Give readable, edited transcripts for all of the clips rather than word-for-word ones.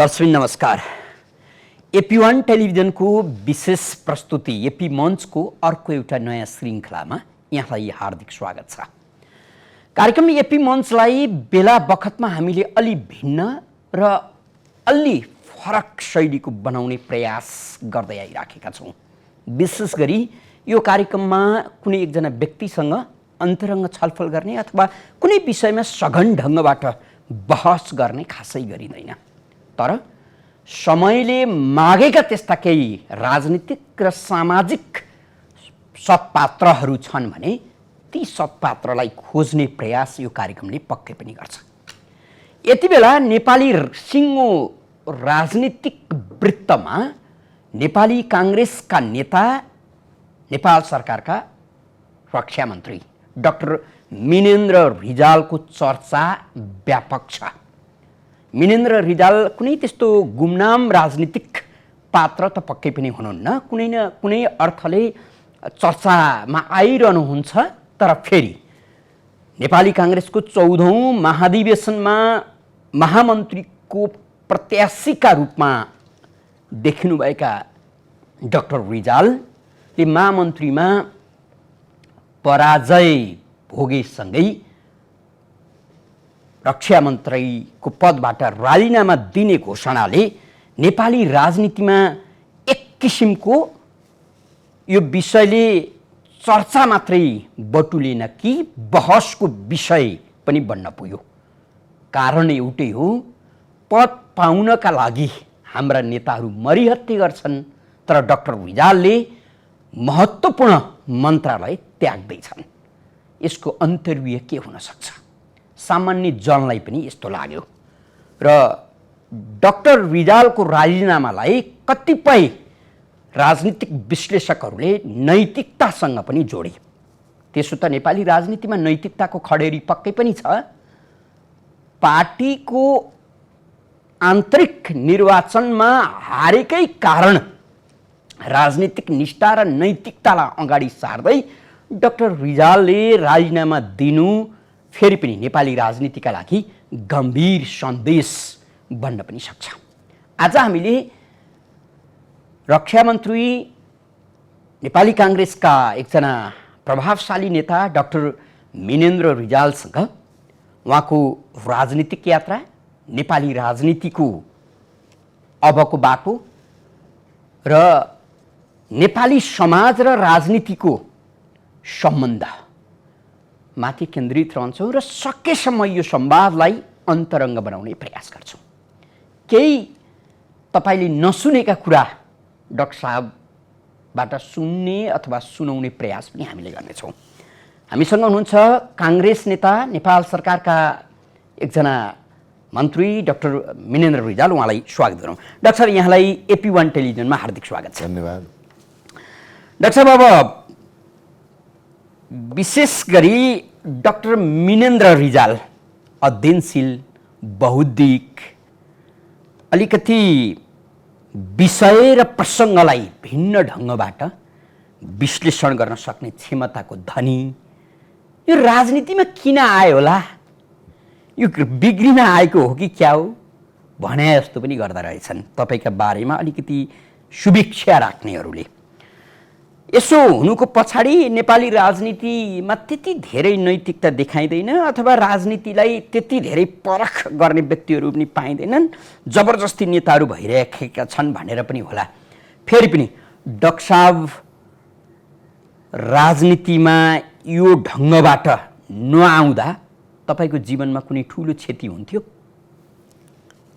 दर्शक नमस्कार। एपी1 टेलिभिजनको विशेष प्रस्तुति एपी मञ्चको अर्को एउटा नयाँ श्रृङ्खलामा यहाँलाई हार्दिक स्वागत छ। कार्यक्रम एपी मञ्चलाई बेला बखतमा हामीले अलि भिन्न र अलि फरक शैलीको बनाउने प्रयास गर्दै आइराखेका छौँ। विशेष गरी यो कार्यक्रममा कुनै एकजना व्यक्तिसँग अन्तरङ्ग छलफल गर्ने अथवा कुनै विषयमा सघन ढङ्गबाट बहस गर्ने खासै गरिँदैन। तर समयले मागेका त्यस्ता केही राजनीतिक र सामाजिक सत्पात्रहरू छन् भने ती सत्पात्रलाई खोज्ने प्रयास यो कार्यक्रमले पक्कै पनि गर्छ। यति बेला नेपाली सिङ्गो राजनीतिक वृत्तमा नेपाली काङ्ग्रेसका नेता, नेपाल सरकारका रक्षा मन्त्री डाक्टर मिनेन्द्र रिजालको चर्चा व्यापक छ। मिनेन्द्र रिजाल कुनै त्यस्तो गुमनाम राजनीतिक पात्र त पक्कै पनि हुनुहुन्न, कुनै न कुनै अर्थले चर्चामा आइरहनुहुन्छ। तर फेरि नेपाली काङ्ग्रेसको 14औं महाधिवेशनमा महामन्त्रीको प्रत्याशीका रूपमा देखिनुभएका डाक्टर रिजालले महामन्त्रीमा पराजय भोगेसँगै रक्षा मन्त्रीको पदबाट राजीनामा दिने घोषणाले नेपाली राजनीतिमा एक किसिमको यो विषयले चर्चा मात्रै बटुलेन कि बहसको विषय पनि बन्न पुग्यो। कारण एउटै हो, पद पाउनका लागि हाम्रा नेताहरू मरिहत्ते गर्छन्, तर डाक्टर रिजालले महत्त्वपूर्ण मन्त्रालय त्याग्दैछन्। यसको अन्तर्व्य के हुन सक्छ? सामान्य जनलाई पनि यस्तो लाग्यो र डाक्टर रिजालको राजीनामालाई कतिपय राजनीतिक विश्लेषकहरूले नैतिकतासँग पनि जोडे। त्यसो त नेपाली राजनीतिमा नैतिकताको खडेरी पक्कै पनि छ। पार्टीको आन्तरिक निर्वाचनमा हारेकै कारण राजनीतिक निष्ठा र नैतिकतालाई अगाडि सार्दै डाक्टर रिजालले राजीनामा दिनु फेरि पनि नेपाली राजनीतिका लागि गम्भीर सन्देश बन्न पनि सक्छ। आज हामीले रक्षा मन्त्री, नेपाली काङ्ग्रेसका एकजना प्रभावशाली नेता डाक्टर मिनेन्द्र रिजालसँग उहाँको राजनीतिक यात्रा, नेपाली राजनीतिको अबको बाटो र नेपाली समाज र राजनीतिको सम्बन्ध माथि केन्द्रित रहन्छौँ र सकेसम्म यो संवादलाई अन्तरङ्ग बनाउने प्रयास गर्छौँ। केही तपाईँले नसुनेका कुरा डाक्टर साहबबाट सुन्ने अथवा सुनाउने प्रयास पनि हामीले गर्नेछौँ। हामीसँग हुनुहुन्छ काङ्ग्रेस नेता, नेपाल सरकारका एकजना मन्त्री डाक्टर मिनेन्द्र रिजाल। उहाँलाई स्वागत गरौँ। डाक्टर साहब, यहाँलाई एपी1 टेलिभिजनमा हार्दिक स्वागत छ। धन्यवाद। डाक्टर साहब, अब विशेष गरी डाक्टर मिनेन्द्र रिजाल अध्ययनशील, बौद्धिक, अलिकति विषय र प्रसङ्गलाई भिन्न ढङ्गबाट विश्लेषण गर्न सक्ने क्षमताको धनी यो राजनीतिमा किन आयो होला? यो बिग्रिन आएको हो कि क्या हो भने जस्तो पनि गर्दा रहेछन् तपाईँका बारेमा अलिकति शुभेच्छा राख्नेहरूले। यसो हुनुको पछाडि नेपाली राजनीतिमा त्यति धेरै नैतिकता देखाइँदैन अथवा राजनीतिलाई त्यति धेरै परख गर्ने व्यक्तिहरू पनि पाइँदैनन्, जबरजस्ती नेताहरू भइरहेका छन् भनेर पनि होला। फेरि पनि डाक्टर साहब राजनीतिमा यो ढङ्गबाट नआउँदा तपाईँको जीवनमा कुनै ठुलो क्षति हुन्थ्यो?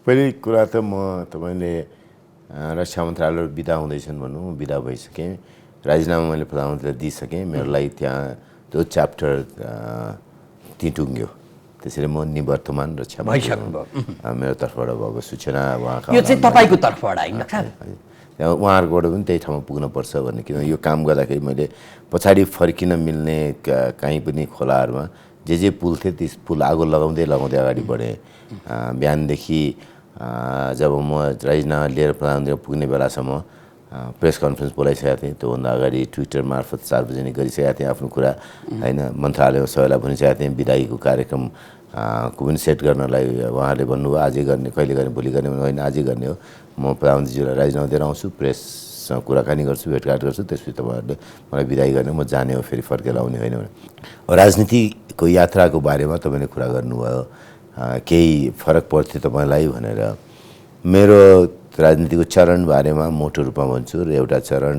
पहिलो कुरा त म तपाईँले रक्षा मन्त्रालय बिदा हुँदैछन् भन्नु, बिदा भइसकेँ, राजीनामा मैले प्रधानमन्त्रीलाई दिइसकेँ। मेरो लागि त्यहाँ त्यो च्याप्टर त्यहीँ टुङ्ग्यो। त्यसैले म निवर्तमान रक्षा मन्त्री मेरो तर्फबाट भएको सूचना उहाँका, यो चाहिँ तपाईँको तर्फबाट होइन? त्यहाँ उहाँहरूबाट पनि त्यही ठाउँमा पुग्नुपर्छ भन्ने, किनभने यो काम गर्दाखेरि मैले पछाडि फर्किन मिल्ने कहीँ पनि खोलाहरूमा जे पुल थिए ती पुल आगो लगाउँदै लगाउँदै अगाडि बढेँ। बिहानदेखि जब म राजीनामा लिएर प्रधानमन्त्री पुग्ने बेलासम्म प्रेस कन्फरेन्स बोलाइसकेको थिएँ। त्योभन्दा अगाडि ट्विटर मार्फत सार्वजनिक गरिसकेको थिएँ आफ्नो कुरा, होइन। मन्त्रालयमा सबैलाई भनिसकेको थिएँ। विदाईको कार्यक्रम को पनि सेट गर्नलाई उहाँले भन्नुभयो आजै गर्ने, कहिले गर्ने, भोलि गर्ने होइन, आजै गर्ने हो। म प्रधानमन्त्रीज्यूलाई राजीनामा दिएर आउँछु, प्रेससँग कुराकानी गर्छु, भेटघाट गर्छु, त्यसपछि तपाईँहरूले मलाई बिदाई गर्ने, म जाने हो, फेरि फर्केर आउने होइन भने। राजनीतिको यात्राको बारेमा तपाईँले कुरा गर्नुभयो, केही फरक पर्थ्यो तपाईँलाई भनेर। मेरो राजनीतिको चरण बारेमा मोटो रूपमा भन्छु र एउटा चरण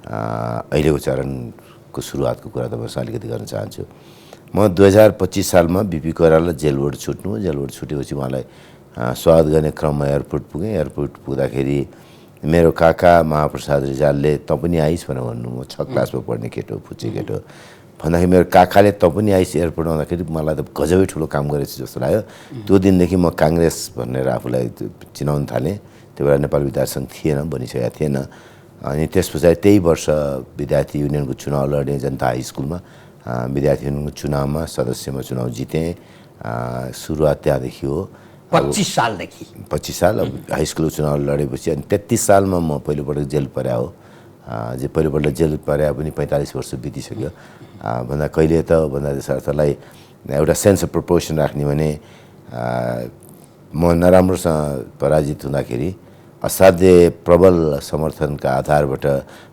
अहिलेको चरणको सुरुवातको कुरा तपाईँसँग अलिकति गर्न चाहन्छु। म 2025 सालमा बिपी कोइराला जेलबाट छुट्नु, जेलबाट छुटेपछि उहाँलाई स्वागत गर्ने क्रममा एयरपोर्ट पुगेँ। एयरपोर्ट पुग्दाखेरि मेरो काका महाप्रसाद रिजालले तँ पनि आइस् भनेर भन्नु। म 6 क्लासमा पढ्ने केटो, फुच्चे केटो भन्दाखेरि मेरो काकाले तँ पनि आइस् एयरपोर्ट आउँदाखेरि मलाई त गजबै ठुलो काम गरेछ जस्तो लाग्यो। त्यो दिनदेखि म काङ्ग्रेस भनेर आफूलाई चिनाउन थालेँ। त्यो बेला नेपाल विद्यार्थी सङ्घ थिएन, बनिसकेको थिएन। अनि त्यस पछाडि त्यही वर्ष विद्यार्थी युनियनको चुनाव लडेँ जनता हाई स्कुलमा। विद्यार्थी युनियनको चुनावमा सदस्यमा चुनाव जितेँ। सुरुवात त्यहाँदेखि हो, 25 सालदेखि। 25 साल अब हाई स्कुलको चुनाव लडेपछि। अनि 33 सालमा म पहिलोपटक जेल पर्या हो। पहिलोपल्ट जेल पर्या पनि 45 वर्ष बितिसक्यो। भन्दा कहिले त भन्दा अर्थलाई एउटा सेन्स अफ प्रपोर्सन राख्ने भने म नराम्रोसँग पराजित हुँदाखेरि असाध्य प्रबल समर्थनका आधारबाट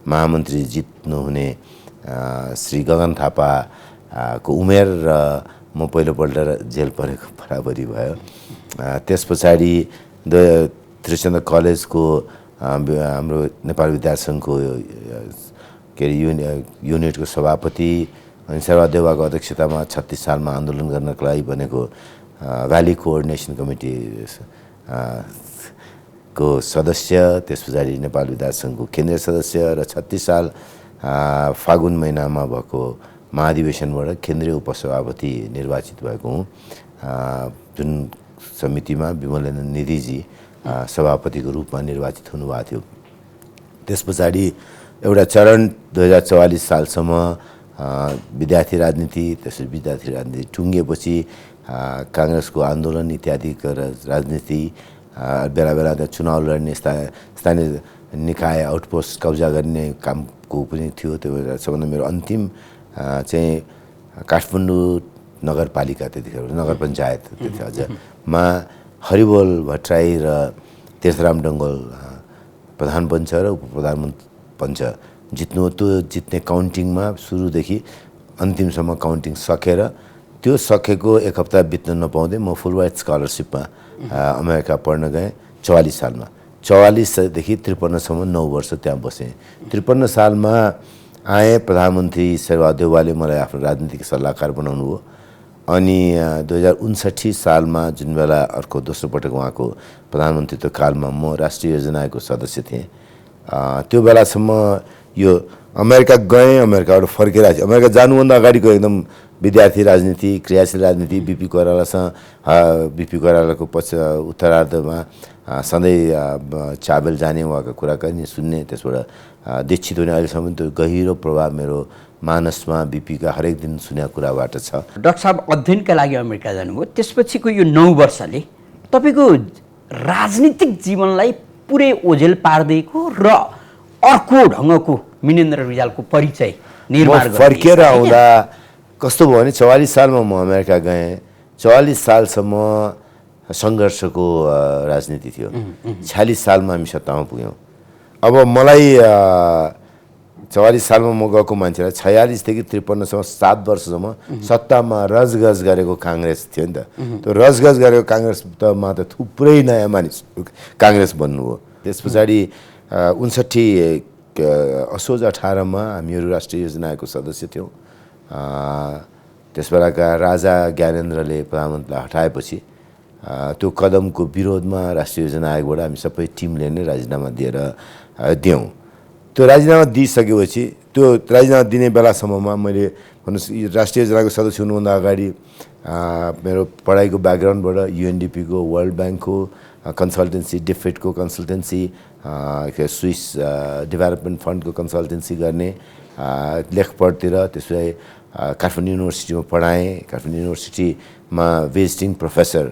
महामन्त्री जित्नुहुने श्री गगन थापाको उमेर र म पहिलोपल्ट जेल परेको बराबरी भयो। त्यस पछाडि त्रिचन्द्र कलेजको हाम्रो नेपाल विद्यार्थी सङ्घको के अरे युनिटको सभापति अनि शेरबहादुर देउवाको अध्यक्षतामा 36 सालमा आन्दोलन गर्नको लागि बनेको भ्याली कोअर्डिनेसन कमिटी को सदस्य, त्यस पछाडि नेपाल विद्यार्थी सङ्घको केन्द्रीय सदस्य र 36 साल फागुन महिनामा भएको महाधिवेशनबाट केन्द्रीय उपसभापति निर्वाचित भएको हुँ। जुन समितिमा विमलेन्द्र निधिजी सभापतिको रूपमा निर्वाचित हुनुभएको थियो। त्यस पछाडि एउटा चरण 2044 सालसम्म विद्यार्थी राजनीति, त्यसपछि विद्यार्थी राजनीति टुङ्गिएपछि काङ्ग्रेसको आन्दोलन इत्यादिको राजनीति, बेला बेला त्यहाँ चुनाव लड्ने, स्थानीय निकाय आउटपोस्ट कब्जा गर्ने कामको पनि थियो। त्यो भएर सबभन्दा मेरो अन्तिम चाहिँ काठमाडौँ नगरपालिका, त्यतिखेर नगर पञ्चायत त्यति अझमा हरिबोल भट्टराई र तीर्थराम डङ्गोल प्रधान पञ्च र उपप्रधान पञ्च जित्नु। त्यो जित्ने काउन्टिङमा सुरुदेखि अन्तिमसम्म काउन्टिङ सकेर त्यो सकेको एक हप्ता बित्न नपाउँदै म फुलब्राइट स्कलरसिपमा अमेरिका पढ्न गएँ 44 सालमा। 44देखि 53सम्म 9 वर्ष त्यहाँ बसेँ। 53 सालमा आएँ, प्रधानमन्त्री शेरबहादुर देउवाले मलाई आफ्नो राजनीतिक सल्लाहकार बनाउनु हो। अनि 2059 सालमा जुन बेला अर्को दोस्रो पटक उहाँको प्रधानमन्त्रीत्व कालमा म राष्ट्रिय योजना आयोगको सदस्य थिएँ। त्यो बेलासम्म यो अमेरिका गएँ, अमेरिकाबाट फर्केर आएँ। अमेरिका जानुभन्दा अगाडिको एकदम विद्यार्थी राजनीति, क्रियाशील राजनीति, बिपी कोइरालाको उत्तरार्धमा सधैँ चाबेल जाने, उहाँको कुराकानी सुन्ने, त्यसबाट दीक्षित हुने। अहिलेसम्म त्यो गहिरो प्रभाव मेरो मानसमा बिपीका हरेक दिन सुनेको कुराबाट छ। डाक्टर साहब अध्ययनका लागि अमेरिका जानुभयो, त्यसपछिको यो 9 वर्षले तपाईँको राजनीतिक जीवनलाई पुरै ओझेल पारिदिएको र अर्को ढङ्गको मिनेन्द्र रिजालको परिचय निर्माण गर्नु। फर्केर आउँदा कस्तो भयो भने 44 सालमा म अमेरिका गएँ। 44 सालसम्म सङ्घर्षको राजनीति थियो। 46 सालमा हामी सत्तामा पुग्यौँ। अब मलाई 44 सालमा म गएको मान्छेलाई 46 देखि 53सम्म 7 वर्षसम्म सत्तामा रजगज गरेको काङ्ग्रेस थियो नि त। त्यो रजगज गरेको काङ्ग्रेसमा त थुप्रै नयाँ मानिस काङ्ग्रेस बन्नुभयो। त्यस पछाडि 59 असोज 18मा हामीहरू राष्ट्रिय योजना आयोगको सदस्य थियौँ। त्यस बेलाका राजा ज्ञानेन्द्रले प्रधानमन्त्रीलाई हटाएपछि त्यो कदमको विरोधमा राष्ट्रिय योजना आयोगबाट हामी सबै टिमले नै राजीनामा दियौँ। त्यो राजीनामा दिइसकेपछि त्यो राजीनामा दिने बेलासम्ममा मैले भन्नुहोस् राष्ट्रिय योजनाको सदस्य हुनुभन्दा अगाडि मेरो पढाइको ब्याकग्राउन्डबाट युएनडिपीको, वर्ल्ड ब्याङ्कको कन्सल्टेन्सी, डिफेडको कन्सल्टेन्सी, स्विस डेभलपमेन्ट फन्डको कन्सल्टेन्सी गर्ने, लेखपढतिर, त्यसपछि काठमाडौँ युनिभर्सिटीमा पढाएँ। काठमाडौँ युनिभर्सिटीमा भिजिटिङ प्रोफेसर,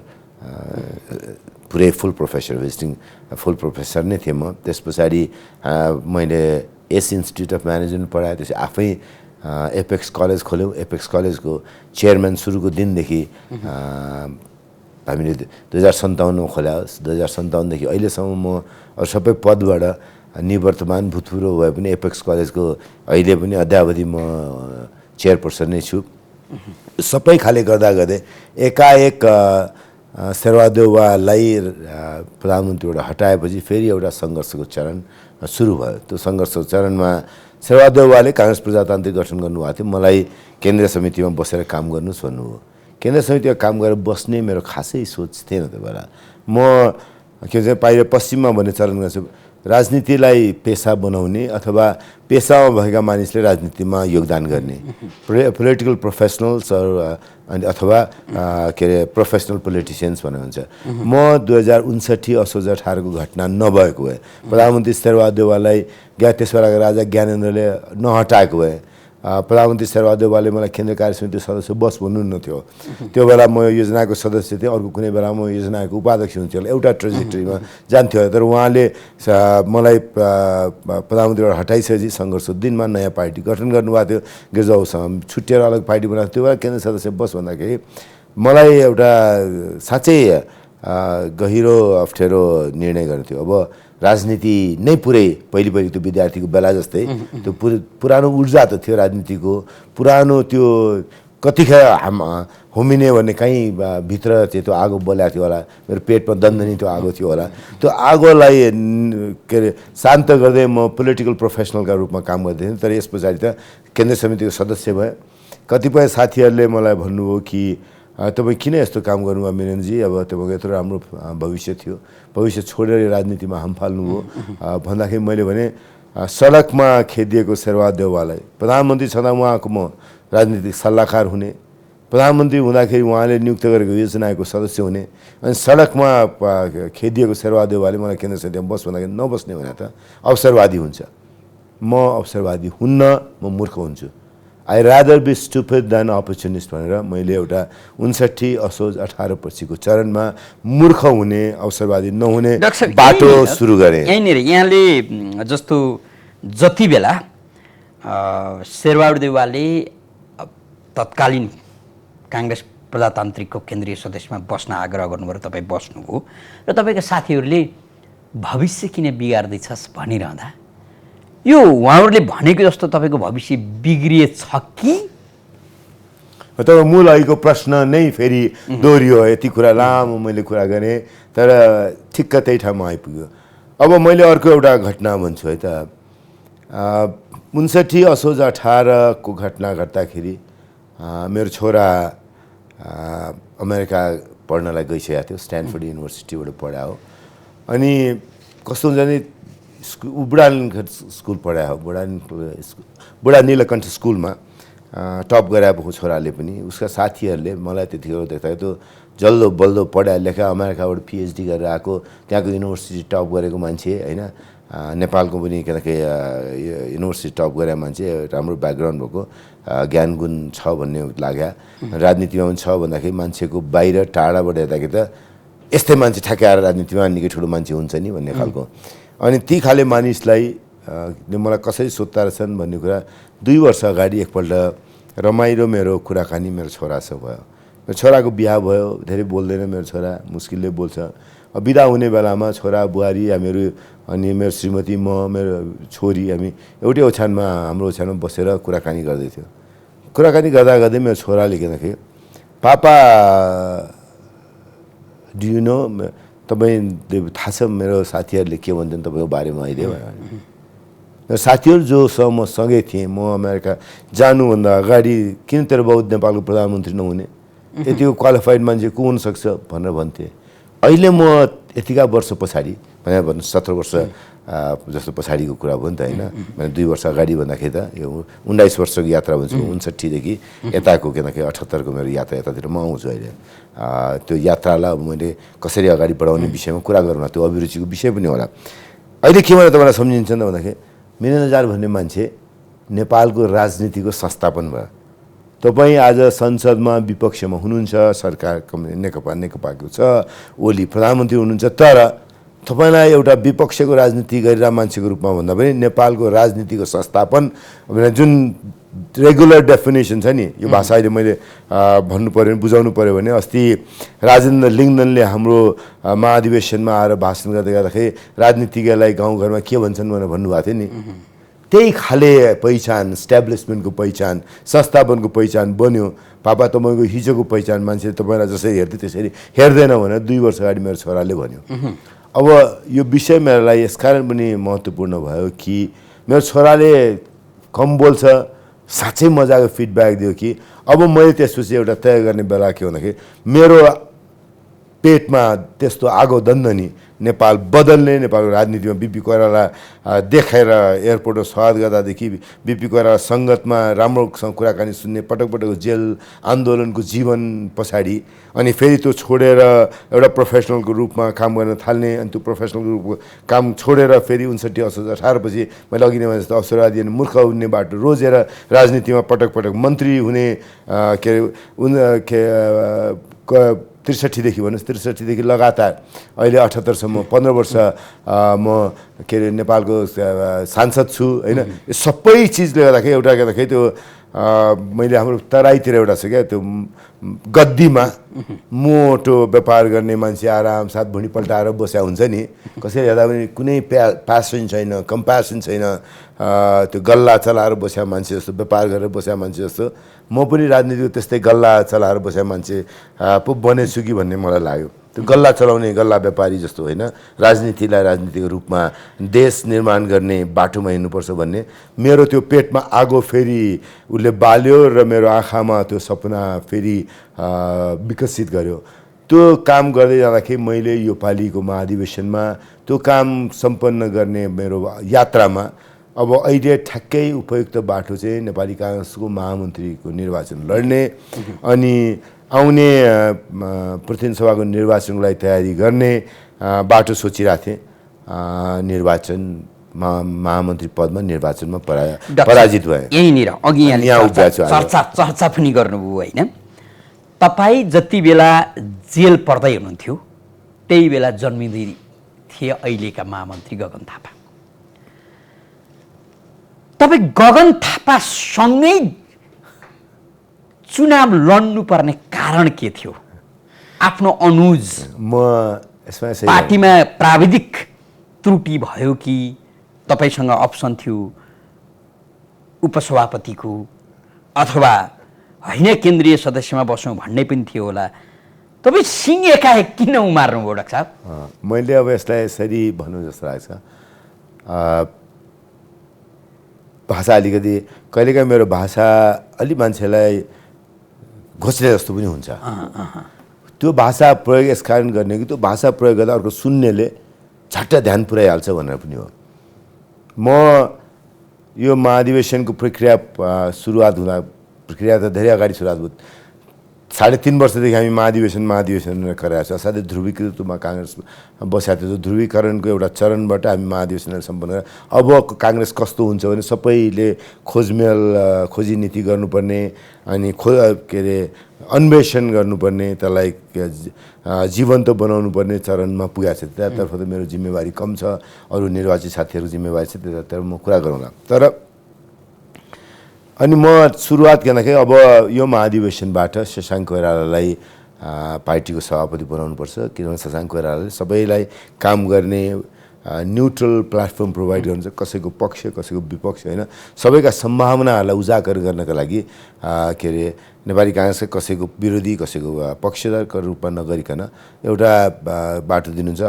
पुरै फुल प्रोफेसर, भिजिटिङ फुल प्रोफेसर नै थिएँ म। त्यस पछाडि मैले एस इन्स्टिट्युट अफ म्यानेजमेन्ट पढाएँ। त्यसपछि आफै एपेक्स कलेज खोल्यौँ। एपेक्स कलेजको चेयरम्यान सुरुको दिनदेखि हामीले 2057मा खोल्या होस्। 2057देखि अहिलेसम्म म सबै पदबाट निवर्तमान भूतपूर्व भए पनि एपेक्स कलेजको अहिले पनि अद्यावधि म चेयरपर्सन नै छु। सबै खाले गर्दा गर्दै एकाएक शेरबहादेउवालाई प्रधानमन्त्रीबाट हटाएपछि फेरि एउटा सङ्घर्षको चरण सुरु भयो। त्यो सङ्घर्षको चरणमा शेरबहादेउवाले काङ्ग्रेस प्रजातान्त्रिक गठन गर्नुभएको थियो। मलाई केन्द्रीय समितिमा बसेर काम गर्नुहोस् भन्नुभयो। केन्द्रीय समितिमा काम गरेर बस्ने मेरो खासै सोच थिएन त्यो बेला। म के भन्छ बाहिर पश्चिममा भन्ने चरण गर्छु, राजनीतिलाई पेसा बनाउने अथवा पेसामा भएका मानिसले राजनीतिमा योगदान गर्ने पोलिटिकल प्रोफेसनल्स अनि अथवा के अरे प्रोफेसनल पोलिटिसियन्स भनेर हुन्छ। म 2059 असोज 18 को घटना नभएको भए, प्रधानमन्त्री शेरबहादेउवालाई त्यस बेलाका राजा ज्ञानेन्द्रले नहटाएको भए, प्रधानमन्त्री शेरबहादेउवाले मलाई केन्द्रीय कार्य समिति सदस्य बस भन्नुहुन्न थियो। त्यो बेला म योजनाको सदस्य थिएँ, अर्को कुनै बेला म योजनाको उपाध्यक्ष हुन्थ्यो, एउटा ट्रेजेक्टरीमा जान्थ्यो। तर उहाँले मलाई प्रधानमन्त्रीबाट हटाइसकेपछि सङ्घर्षको दिनमा नयाँ पार्टी गठन गर्नुभएको थियो। गिर्जाउसँग छुट्टिएर अलग पार्टी बनाएको थियो। त्यो बेला केन्द्रीय सदस्य बस भन्दाखेरि मलाई एउटा साँच्चै गहिरो अप्ठ्यारो निर्णय गर्नु थियो। अब राजनीति नै पुरै पहिलो त्यो विद्यार्थीको बेला जस्तै त्यो पुरानो ऊर्जा त थियो राजनीतिको, पुरानो त्यो कतिखेर होमिने भन्ने कहीँ भित्र चाहिँ त्यो आगो बलेको थियो होला, मेरो पेटमा दन्दनी त्यो आगो थियो होला। त्यो आगोलाई के अरे शान्त गर्दै म पोलिटिकल प्रोफेसनलका रूपमा काम गर्दै थिएँ। तर यस पछाडि त केन्द्रीय समितिको सदस्य भएँ। कतिपय साथीहरूले मलाई भन्नुभयो कि तपाईँ किन यस्तो काम गर्नुभयो मिरेनजी, अब तपाईँको यत्रो राम्रो भविष्य थियो, भविष्य छोडेर राजनीतिमा हाम फाल्नुभयो भन्दाखेरि मैले भने सडकमा खेदिएको शेरबहादेउवालाई प्रधानमन्त्री छँदा उहाँको म राजनीतिक सल्लाहकार हुने, प्रधानमन्त्री हुँदाखेरि उहाँले नियुक्त गरेको योजनाको सदस्य हुने, अनि सडकमा खेदिएको शेरबहादेउवाले मलाई केन्द्र समितिमा बस भन्दाखेरि नबस्ने भने त अवसरवादी हुन्छ। म अवसरवादी हुन्न, म मूर्ख हुन्छु। I rather be stupid than opportunist भनेर मैले एउटा 59 असोज 18 पछिको चरणमा मूर्ख हुने, अवसरवादी नहुने बाटो सुरु गरेँ। यहीँनिर यहाँले जस्तो जति बेला शेरबहादेउवाले तत्कालीन काङ्ग्रेस प्रजातान्त्रिकको केन्द्रीय सदस्यमा बस्न आग्रह गर्नुभयो, तपाईँ बस्नुभयो र तपाईँका साथीहरूले भविष्य किन बिगार्दैछस् भनिरहँदा यो उहाँहरूले भनेको जस्तो तपाईँको भविष्य बिग्रिएछ कि? तब मूल अहिलेको प्रश्न नै फेरि दोहोरियो। यति कुरा लामो मैले कुरा गरेँ तर ठिक्क त्यही ठाउँमा आइपुग्यो। अब मैले अर्को एउटा घटना भन्छु है त। 59 असोज 18 को घटना घट्दाखेरि मेरो छोरा अमेरिका पढ्नलाई गइसकेको थियो, स्ट्यानफोर्ड युनिभर्सिटीबाट पढायो। अनि कस्तो हुन्छ भने बुढा स्कुल पढायो, बुढा नीलकण्ठ स्कुलमा टप गराएको छोराले पनि, उसका साथीहरूले मलाई त्यतिखेर देख्दा त्यो जल्दो बल्दो पढाए लेखा अमेरिकाबाट पिएचडी गरेर आएको, त्यहाँको युनिभर्सिटी टप गरेको मान्छे होइन, नेपालको पनि किनकि युनिभर्सिटी टप गरेको मान्छे, राम्रो ब्याकग्राउन्ड भएको, ज्ञान गुण छ भन्ने लाग्यो। राजनीतिमा पनि छ भन्दाखेरि मान्छेको बाहिर टाढाबाट हेर्दाखेरि त यस्तै मान्छे ठ्याक्कै आएर राजनीतिमा निकै ठुलो मान्छे हुन्छ नि भन्ने खालको। अनि ती खाले मानिसलाई मलाई कसरी सोध्दा रहेछन् भन्ने कुरा 2 वर्ष अगाडि एकपल्ट रमाइलो मेरो कुराकानी मेरो छोरासँग भयो। मेरो छोराको बिहा भयो, धेरै बोल्दैन मेरो छोरा, मुस्किलले बोल्छ। बिदा हुने बेलामा छोरा बुहारी हामीहरू अनि मेरो श्रीमती म मेरो छोरी हामी एउटै ओछ्यानमा हाम्रो ओछ्यानमा बसेर कुराकानी गर्दै थियो। कुराकानी गर्दा गर्दै मेरो छोराले किनखेरि पापा डु यु नो, तपाईँ थाहा छ मेरो साथीहरूले के भन्छन् तपाईँको बारेमा अहिले भनेर। साथीहरू जोसँग म सँगै थिएँ, म अमेरिका जानुभन्दा अगाडि किन तेरो बाउ नेपालको प्रधानमन्त्री नहुने, यतिको क्वालिफाइड मान्छे को हुनसक्छ भनेर भन्थे। अहिले म यतिका वर्ष पछाडि भने 17 वर्ष जस्तो पछाडिको कुरा भयो नि त होइन, मैले 2 वर्ष अगाडि भन्दाखेरि त यो 19 वर्षको यात्रा भन्छु, 59 देखि यताको किनकि 78 को मेरो यात्रा यतातिर म आउँछु अहिले। त्यो यात्रालाई अब मैले कसरी अगाडि बढाउने विषयमा कुरा गरौँ, त्यो अभिरुचिको विषय पनि होला। अहिले के भनेर तपाईँलाई सम्झिन्छ त भन्दाखेरि मिरेन रिजाल भन्ने मान्छे नेपालको राजनीतिको संस्थापन भयो। तपाईँ आज संसदमा विपक्षमा हुनुहुन्छ, सरकार नेकपाको छ, ओली प्रधानमन्त्री हुनुहुन्छ, तर तपाईँलाई एउटा विपक्षको राजनीति गरिरहेको मान्छेको रूपमा भन्दा पनि नेपालको राजनीतिको संस्थापन जुन रेगुलर डेफिनेसन छ नि यो भाषा अहिले मैले भन्नु पर्यो बुझाउनु पर्यो भने अस्ति राजेन्द्र लिङ्गदनले हाम्रो महाधिवेशनमा आएर भाषण गर्दै गर्दाखेरि राजनीतिज्ञलाई गाउँघरमा के भन्छन् भनेर भन्नुभएको थियो नि त्यही खाले पहिचान इस्ट्याब्लिसमेन्टको पहिचान संस्थापनको पहिचान बन्यो पापा तपाईँको हिजोको पहिचान मान्छेले तपाईँलाई जसरी हेर्थ्यो त्यसरी हेर्दैन भनेर 2 वर्ष अगाडि मेरो छोराले भन्यो अब यो विषय मेरो लागि यसकारण पनि महत्त्वपूर्ण भयो कि मेरो छोराले कम बोल्छ साँच्चै मजाको फिडब्याक दियो कि अब मैले त्यसपछि एउटा तय गर्ने बेला के भन्दाखेरि मेरो पेटमा त्यस्तो आगो दन्दनी नेपाल बदल्ने नेपालको राजनीतिमा बिपी कोइराला देखाएर एयरपोर्टमा स्वागत गर्दादेखि बिपी कोइराला सङ्गतमा राम्रोसँग कुराकानी सुन्ने पटक पटक जेल आन्दोलनको जीवन पछाडि अनि फेरि त्यो छोडेर एउटा प्रोफेसनलको रूपमा काम गर्न थाल्ने अनि त्यो प्रोफेसनलको रूपको काम छोडेर फेरि 59 असोज 18 पछि मैले अघि नै भने जस्तो अवसरवादी अनि मूर्ख हुने बाटो रोजेर राजनीतिमा पटक पटक मन्त्री हुने के 63 देखि भन्नुहोस् 63 देखि लगातार अहिले 78 सम्म 15 वर्ष म के अरे नेपालको सांसद छु हैन यो सबै चिजले गर्दाखेरि एउटा गर्दाखेरि त्यो मैले हाम्रो तराईतिर एउटा छ क्या त्यो गद्दीमा मोटो व्यापार गर्ने मान्छे आराम साथ भुँडी पल्टाएर बस्या हुन्छ नि कसैले हेर्दा पनि कुनै प्यासन छैन कम्प्यासन छैन त्यो गल्ला चलाएर बस्या मान्छे जस्तो व्यापार गरेर बस्या मान्छे जस्तो म पनि राजनीतिको त्यस्तै गल्ला चलाएर बस्या मान्छे पो बनेछु कि भन्ने मलाई लाग्यो त्यो गल्ला चलाउने गल्ला व्यापारी जस्तो होइन राजनीतिलाई राजनीतिको रूपमा देश निर्माण गर्ने बाटोमा हिँड्नुपर्छ भन्ने मेरो त्यो पेटमा आगो फेरि उसले बाल्यो र मेरो आँखामा त्यो सपना फेरि विकसित गर्यो त्यो काम गर्दै जाँदाखेरि मैले यो पालिको महाधिवेशनमा त्यो काम सम्पन्न गर्ने मेरो यात्रामा अब अहिले ठ्याक्कै उपयुक्त बाटो चाहिँ नेपाली काङ्ग्रेसको महामन्त्रीको निर्वाचन लड्ने अनि आउने प्रतिनिधि सभाको निर्वाचनको लागि तयारी गर्ने बाटो सोचिरहेको थिएँ निर्वाचनमा महामन्त्री पदमा निर्वाचनमा पराजित भए यहीँनिर अघि चर्चा पनि गर्नुभयो होइन तपाईँ जति बेला जेल पर्दै हुनुहुन्थ्यो त्यही बेला जन्मिँदै थिए अहिलेका महामन्त्री गगन थापा तपाईँ गगन थापासँगै चुनाव लड्नुपर्ने कारण के थियो आफ्नो अनुज म यसमा पार्टीमा प्राविधिक त्रुटि भयो कि तपाईसँग अप्सन थियो उपसभापतिको अथवा होइन केन्द्रीय सदस्यमा बसौँ भन्ने पनि थियो होला तपाईँ सिंह एकाएक किन उमार्नुभयो डाक्टर साहब मैले अब यसलाई यसरी भन्नु जस्तो लाग्छ भाषा अलिकति कहिलेकाहीँ मेरो भाषा अलि मान्छेलाई घोच्ने जस्तो पनि हुन्छ त्यो भाषा प्रयोग यस कारण गर्ने कि त्यो भाषा प्रयोग गर्दा अर्को सुन्नेले झट्ट ध्यान पुर्याइहाल्छ भनेर पनि हो म यो महाधिवेशनको प्रक्रिया सुरुवात हुँदा प्रक्रिया त धेरै अगाडि सुरुवात भयो 3.5 वर्षदेखि हामी महाधिवेशन गराएको छ असाध्यै ध्रुवीकृत रूपमा काङ्ग्रेस बसेको थियो ध्रुवीकरणको एउटा चरणबाट हामी महाधिवेशनहरू सम्पन्न गरेर अब काङ्ग्रेस कस्तो हुन्छ भने सबैले खोजमेल खोजी नीति गर्नुपर्ने अनि के अरे अन्वेषण गर्नुपर्ने त्यसलाई जीवन्त बनाउनु पर्ने चरणमा पुगेको छ त्यतातर्फ त मेरो जिम्मेवारी कम छ अरू निर्वाचित साथीहरूको जिम्मेवारी छ त्यतातिर म कुरा गरौँला तर अनि म सुरुवात गर्दाखेरि अब यो महाधिवेशनबाट शशाङ्क कोइरालालाई पार्टीको सभापति बनाउनुपर्छ किनभने शशाङ्क कोइरालाले सबैलाई काम गर्ने न्युट्रल प्लेटफर्म प्रोभाइड गर्नुहुन्छ कसैको पक्ष कसैको विपक्ष होइन सबैका सम्भावनाहरूलाई उजागर गर्नका लागि के अरे नेपाली काङ्ग्रेसका कसैको विरोधी कसैको पक्षधरको रूपमा नगरिकन एउटा बाटो दिनुहुन्छ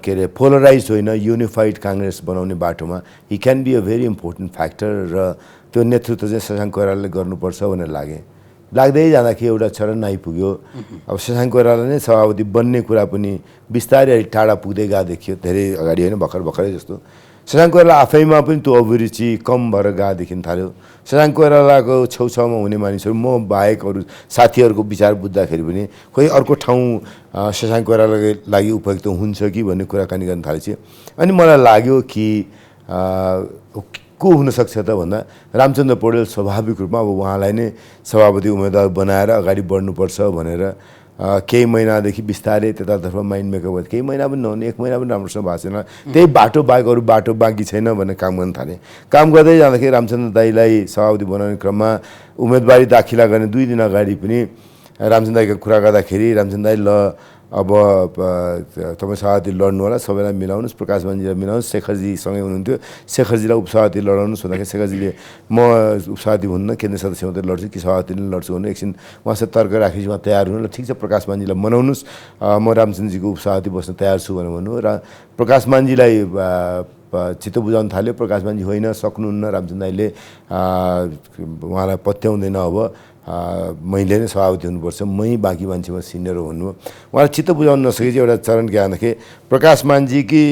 के अरे पोलराइज होइन युनिफाइड काङ्ग्रेस बनाउने बाटोमा he can be a very important factor र त्यो नेतृत्व चाहिँ शशाङ्क कोइरालाले गर्नुपर्छ भनेर लाग्दै जाँदाखेरि एउटा चरण आइपुग्यो अब शशाङ्क कोइराला नै सभापति बन्ने कुरा पनि बिस्तारै अलिक टाढा पुग्दै गएको देखियो धेरै अगाडि होइन भर्खरै जस्तो शशाङ्क कोइराला आफैमा पनि त्यो अभिरुचि कम भएर गएको देखिन थाल्यो शशाङ्क कोइरालाको छेउछाउमा हुने मानिसहरू म बाहेक अरू साथीहरूको विचार बुझ्दाखेरि पनि खोइ अर्को ठाउँ शशाङ्क कोइरालाको लागि उपयुक्त हुन्छ कि भन्ने कुराकानी गर्न थालेपछि अनि मलाई लाग्यो कि को हुनसक्छ त भन्दा रामचन्द्र पौडेल स्वाभाविक रूपमा अब उहाँलाई नै सभापति उम्मेदवार बनाएर अगाडि बढ्नुपर्छ भनेर केही महिनादेखि बिस्तारै त्यतातर्फ माइन्ड मेकअप भयो, केही महिना पनि नहुने, 1 महिना पनि राम्रोसँग भएको छैन, त्यही बाटो बाहेक अरू बाटो बाँकी छैन भनेर काम गर्न थालेँ। काम गर्दै जाँदाखेरि रामचन्द्र दाईलाई सभापति बनाउने क्रममा उम्मेदवारी दाखिला गर्ने 2 दिन अगाडि पनि रामचन्द्र दाईको कुरा गर्दाखेरि रामचन्द्र दाई ल अब तपाईँ सभापति लड्नु होला, सबैलाई मिलाउनुहोस्, प्रकाश मान्जीलाई मिलाउनुहोस्, शेखरजीसँगै हुनुहुन्थ्यो, शेखरजीलाई उपसभापति लडाउनुहोस् भन्दाखेरि शेखरजीले म उपसभापति हुन्न, केन्द्रीय सदस्य मात्रै लड्छु कि सभापति नै लड्छु भने एकछिन उहाँसँग तर्क राखेपछि उहाँ तयार हुनु, ल ठिक छ प्रकाश मान्जीलाई मनाउनुहोस्, म रामचन्द्रजीको उपसभापति बस्न तयार छु भनेर भन्नु र प्रकाश मान्जीलाई चित्त बुझाउन थाल्यो। प्रकाश मान्जी होइन, सक्नुहुन्न, रामचन्द्र दाईले उहाँलाई पत्याउँदैन, अब मैले नै सभापति हुनुपर्छ, मै बाँकी मान्छेमा सिनियर हो भन्नुभयो। उहाँलाई चित्त बुझाउन नसकेपछि एउटा चरण के आउँदाखेरि प्रकाश मान्जी कि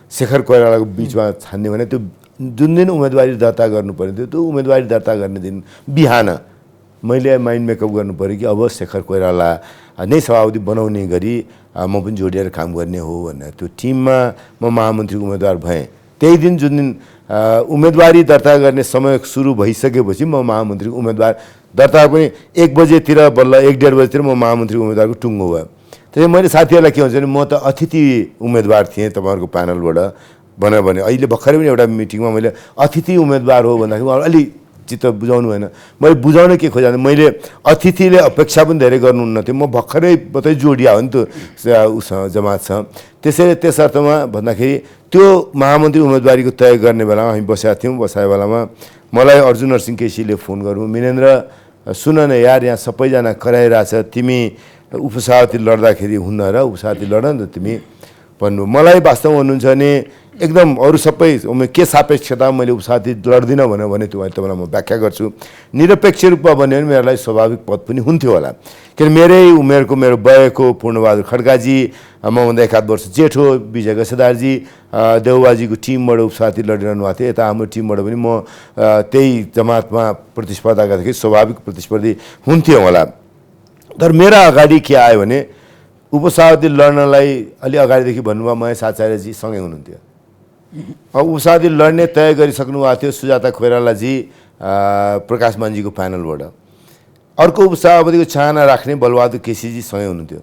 शेखर कोइरालाको बिचमा छान्ने भने त्यो जुन दिन उम्मेदवारी दर्ता गर्नुपर्ने थियो त्यो उम्मेदवारी दर्ता गर्ने दिन बिहान मैले माइन्ड मेकअप गर्नु पऱ्यो कि अब शेखर कोइराला नै सभापति बनाउने गरी म पनि जोडिएर काम गर्ने हो भनेर त्यो टिममा म महामन्त्रीको उम्मेदवार भएँ। त्यही दिन जुन दिन उम्मेदवारी दर्ता गर्ने समय सुरु भइसकेपछि म महामन्त्रीको उम्मेदवार दर्ता पनि 1 बजेतिर बल्ल 1-1.5 बजेतिर म महामन्त्रीको उम्मेदवारको टुङ्गो भयो। त्यसैले मैले साथीहरूलाई के भन्छ भने म त अतिथि उम्मेदवार थिएँ तपाईँहरूको प्यानलबाट भनेर भने अहिले भर्खरै पनि एउटा मिटिङमा मैले अतिथि उम्मेदवार हो भन्दाखेरि उहाँहरू अलि चित्त बुझाउनु भएन। मैले बुझाउन के खोजेँ मैले अतिथिले अपेक्षा पनि धेरै गर्नुहुन्न थियो, म भर्खरै मात्रै जोडिया हो नि त उसँग जमातसँग। त्यसैले त्यस अर्थमा भन्दाखेरि त्यो महामन्त्री उम्मेदवारीको तय गर्ने बेलामा हामी बसेका थियौँ। बसाएको बेलामा मलाई अर्जुन नरसिंह केसीले फोन गर्नु, मिनेन्द्र सुन न यार यहाँ सबैजना कराइरहेछ, तिमी उपसभापति लड्दाखेरि हुन्न र उपसभापति लड नि त तिमी भन्नु। मलाई वास्तवमा भन्नुहुन्छ भने एकदम अरू सबै के सापेक्षता मैले उपसभापति लड्दिनँ भनेर भने त्यो तपाईँलाई म व्याख्या गर्छु। निरपेक्ष रूपमा भन्यो भने मेरो लागि स्वाभाविक पद पनि हुन्थ्यो होला, किन मेरै उमेरको मेरो बयको पूर्णबहादुर खड्काजी, मभन्दा 1 आध वर्ष जेठो विजय गसेदारजी देउबाजीको टिमबाट उपसभापति लडिरहनु भएको थियो। यता हाम्रो टिमबाट पनि म त्यही जमातमा प्रतिस्पर्धा गर्दाखेरि स्वाभाविक प्रतिस्पर्धी हुन्थ्यो होला। तर मेरा अगाडि के आयो भने उपसभापति लड्नलाई अलि अगाडिदेखि भन्नुभयो महेश आचार्यजी सँगै हुनुहुन्थ्यो। अब उपसभापति लड्ने तय गरिसक्नु भएको थियो सुजाता कोइरालाजी प्रकाश मान्जीको प्यानलबाट। अर्को उपसभापतिको चाहना राख्ने बलबहादुर केसीजी सँगै हुनुहुन्थ्यो।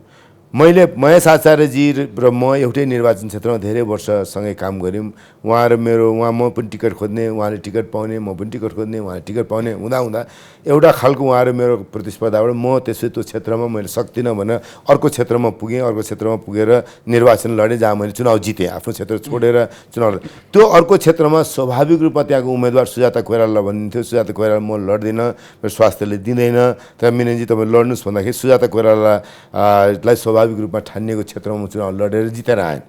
मैले महेश आचार्यजी र म एउटै निर्वाचन क्षेत्रमा धेरै वर्षसँगै काम गऱ्यौँ। उहाँ र म पनि टिकट खोज्ने, उहाँले टिकट पाउने, म पनि टिकट खोज्ने, उहाँले टिकट पाउने हुँदा एउटा खालको उहाँ र मेरो प्रतिस्पर्धाबाट म त्यसै त्यो क्षेत्रमा मैले सक्दिनँ भनेर अर्को क्षेत्रमा पुगेँ। अर्को क्षेत्रमा पुगेर निर्वाचन लडेँ जहाँ मैले चुनाव जितेँ। आफ्नो क्षेत्र छोडेर चुनाव लडेँ। त्यो अर्को क्षेत्रमा स्वाभाविक रूपमा त्यहाँको उम्मेदवार सुजाता कोइराला भन्नुहुन्थ्यो। सुजाता कोइराला म लड्दिनँ, मेरो स्वास्थ्यले दिँदैन, तर मिनेनजी तपाईँ लड्नुहोस् भन्दाखेरि सुजाता कोइरालालाई स्वाभाविक रूपमा ठानिएको क्षेत्रमा चुनाव लडेर जितेर आएँ।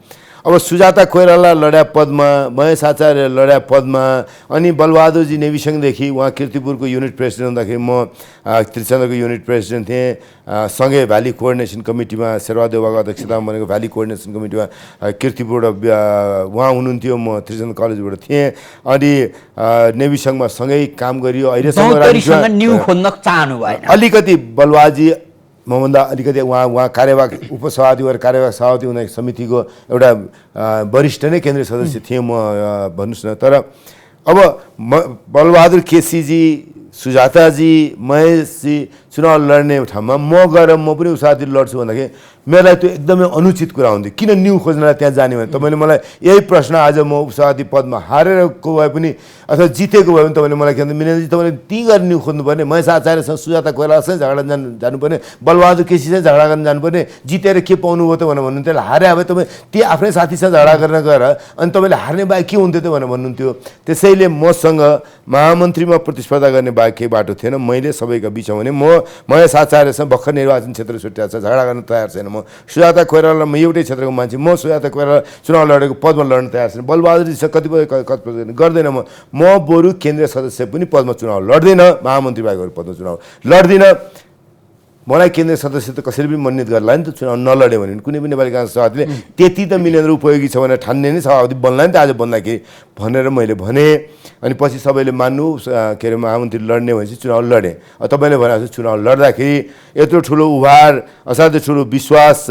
अब सुजाता कोइराला लड्या पदमा, महेश आचार्य लड्या पदमा, अनि बलबहादुरजी नेविसँगदेखि उहाँ किर्तिपुरको युनिट प्रेसिडेन्ट हुँदाखेरि म त्रिचन्द्रको युनिट प्रेसिडेन्ट थिएँ। सँगै भ्याली कोअर्डिनेसन कमिटीमा शेरबहादेवको अध्यक्षतामा बनेको भ्याली कोअर्डिनेसन कमिटीमा किर्तिपुरबाट उहाँ हुनुहुन्थ्यो, म त्रिचन्द्र कलेजबाट थिएँ। अनि नेविसँगमा सँगै काम गरियो। अहिलेसम्म न्यू खोज्न चाहनु भएन। अलिकति बलबहादुरजी मभन्दा अलिकति उहाँ कार्यवाहक उपसभापति भएर कार्यवाहक सभापति हुँदा समितिको एउटा वरिष्ठ नै केन्द्रीय सदस्य थिएँ म भन्नुहोस् न। तर अब बलबहादुर केसीजी, सुजाताजी, महेशजी चुनाव लड्ने ठाउँमा म गएर म पनि उपसभापति लड्छु भन्दाखेरि मेरोलाई त्यो एकदमै अनुचित कुरा हुन्थ्यो। किन न्यू खोज्नलाई त्यहाँ जाने भने तपाईँले मलाई यही प्रश्न आज म उपसभापति पदमा हारेको भए पनि अथवा जितेको भए पनि तपाईँले मलाई के भन्छ मिनेन्द्रजी तपाईँले त्यहीँ गएर न्यू खोज्नुपर्ने, महेश आचार्यसँग सुजाता कोइरालासँग झगडा जानुपर्ने, बलबहादुर केसीसँग झगडा गर्न जानुपर्ने, जितेर के पाउनुभयो त भनेर भन्नुहुन्थ्यो। हारे भए तपाईँ त्यही आफ्नै साथीसँग झगडा गर्न गएर अनि तपाईँले हार्ने बाहेक के हुन्थ्यो त भनेर भन्नुहुन्थ्यो। त्यसैले मसँग महामन्त्रीमा प्रतिस्पर्धा गर्ने बाहेक केही बाटो थिएन। मैले सबैका बिचमा भने म महेश आचार्यसँग भर्खर निर्वाचन क्षेत्र छुट्याएको छ, झगडा गर्न तयार छैन। म सुजाता कोइराला म एउटै क्षेत्रको मान्छे, म सुजाता कोइराला चुनाव लडेको पदमा लड्न तयार छैन। बलबहादुरजीसँग कतिपय गर्दैन। म बरु केन्द्रीय सदस्य पनि पदमा चुनाव लड्दिनँ, महामन्त्री बाहेक पदमा चुनाव लड्दिनँ। मलाई केन्द्रीय सदस्य त कसरी पनि मनोनित गर्ला नि त, चुनाव नलड्यो भने कुनै पनि नेपाली काङ्ग्रेस सभापतिले त्यति त मिलेन्द्र उपयोगी छ भनेर ठान्ने नै सभापति बन्ला नि त आज बन्दाखेरि भनेर मैले भने। अनि पछि सबैले मान्नु के अरे महामन्त्री लड्ने भनेपछि चुनाव लडेँ। तपाईँले भनेको चुनाव लड्दाखेरि यत्रो ठुलो उभार, असाध्यै ठुलो विश्वास,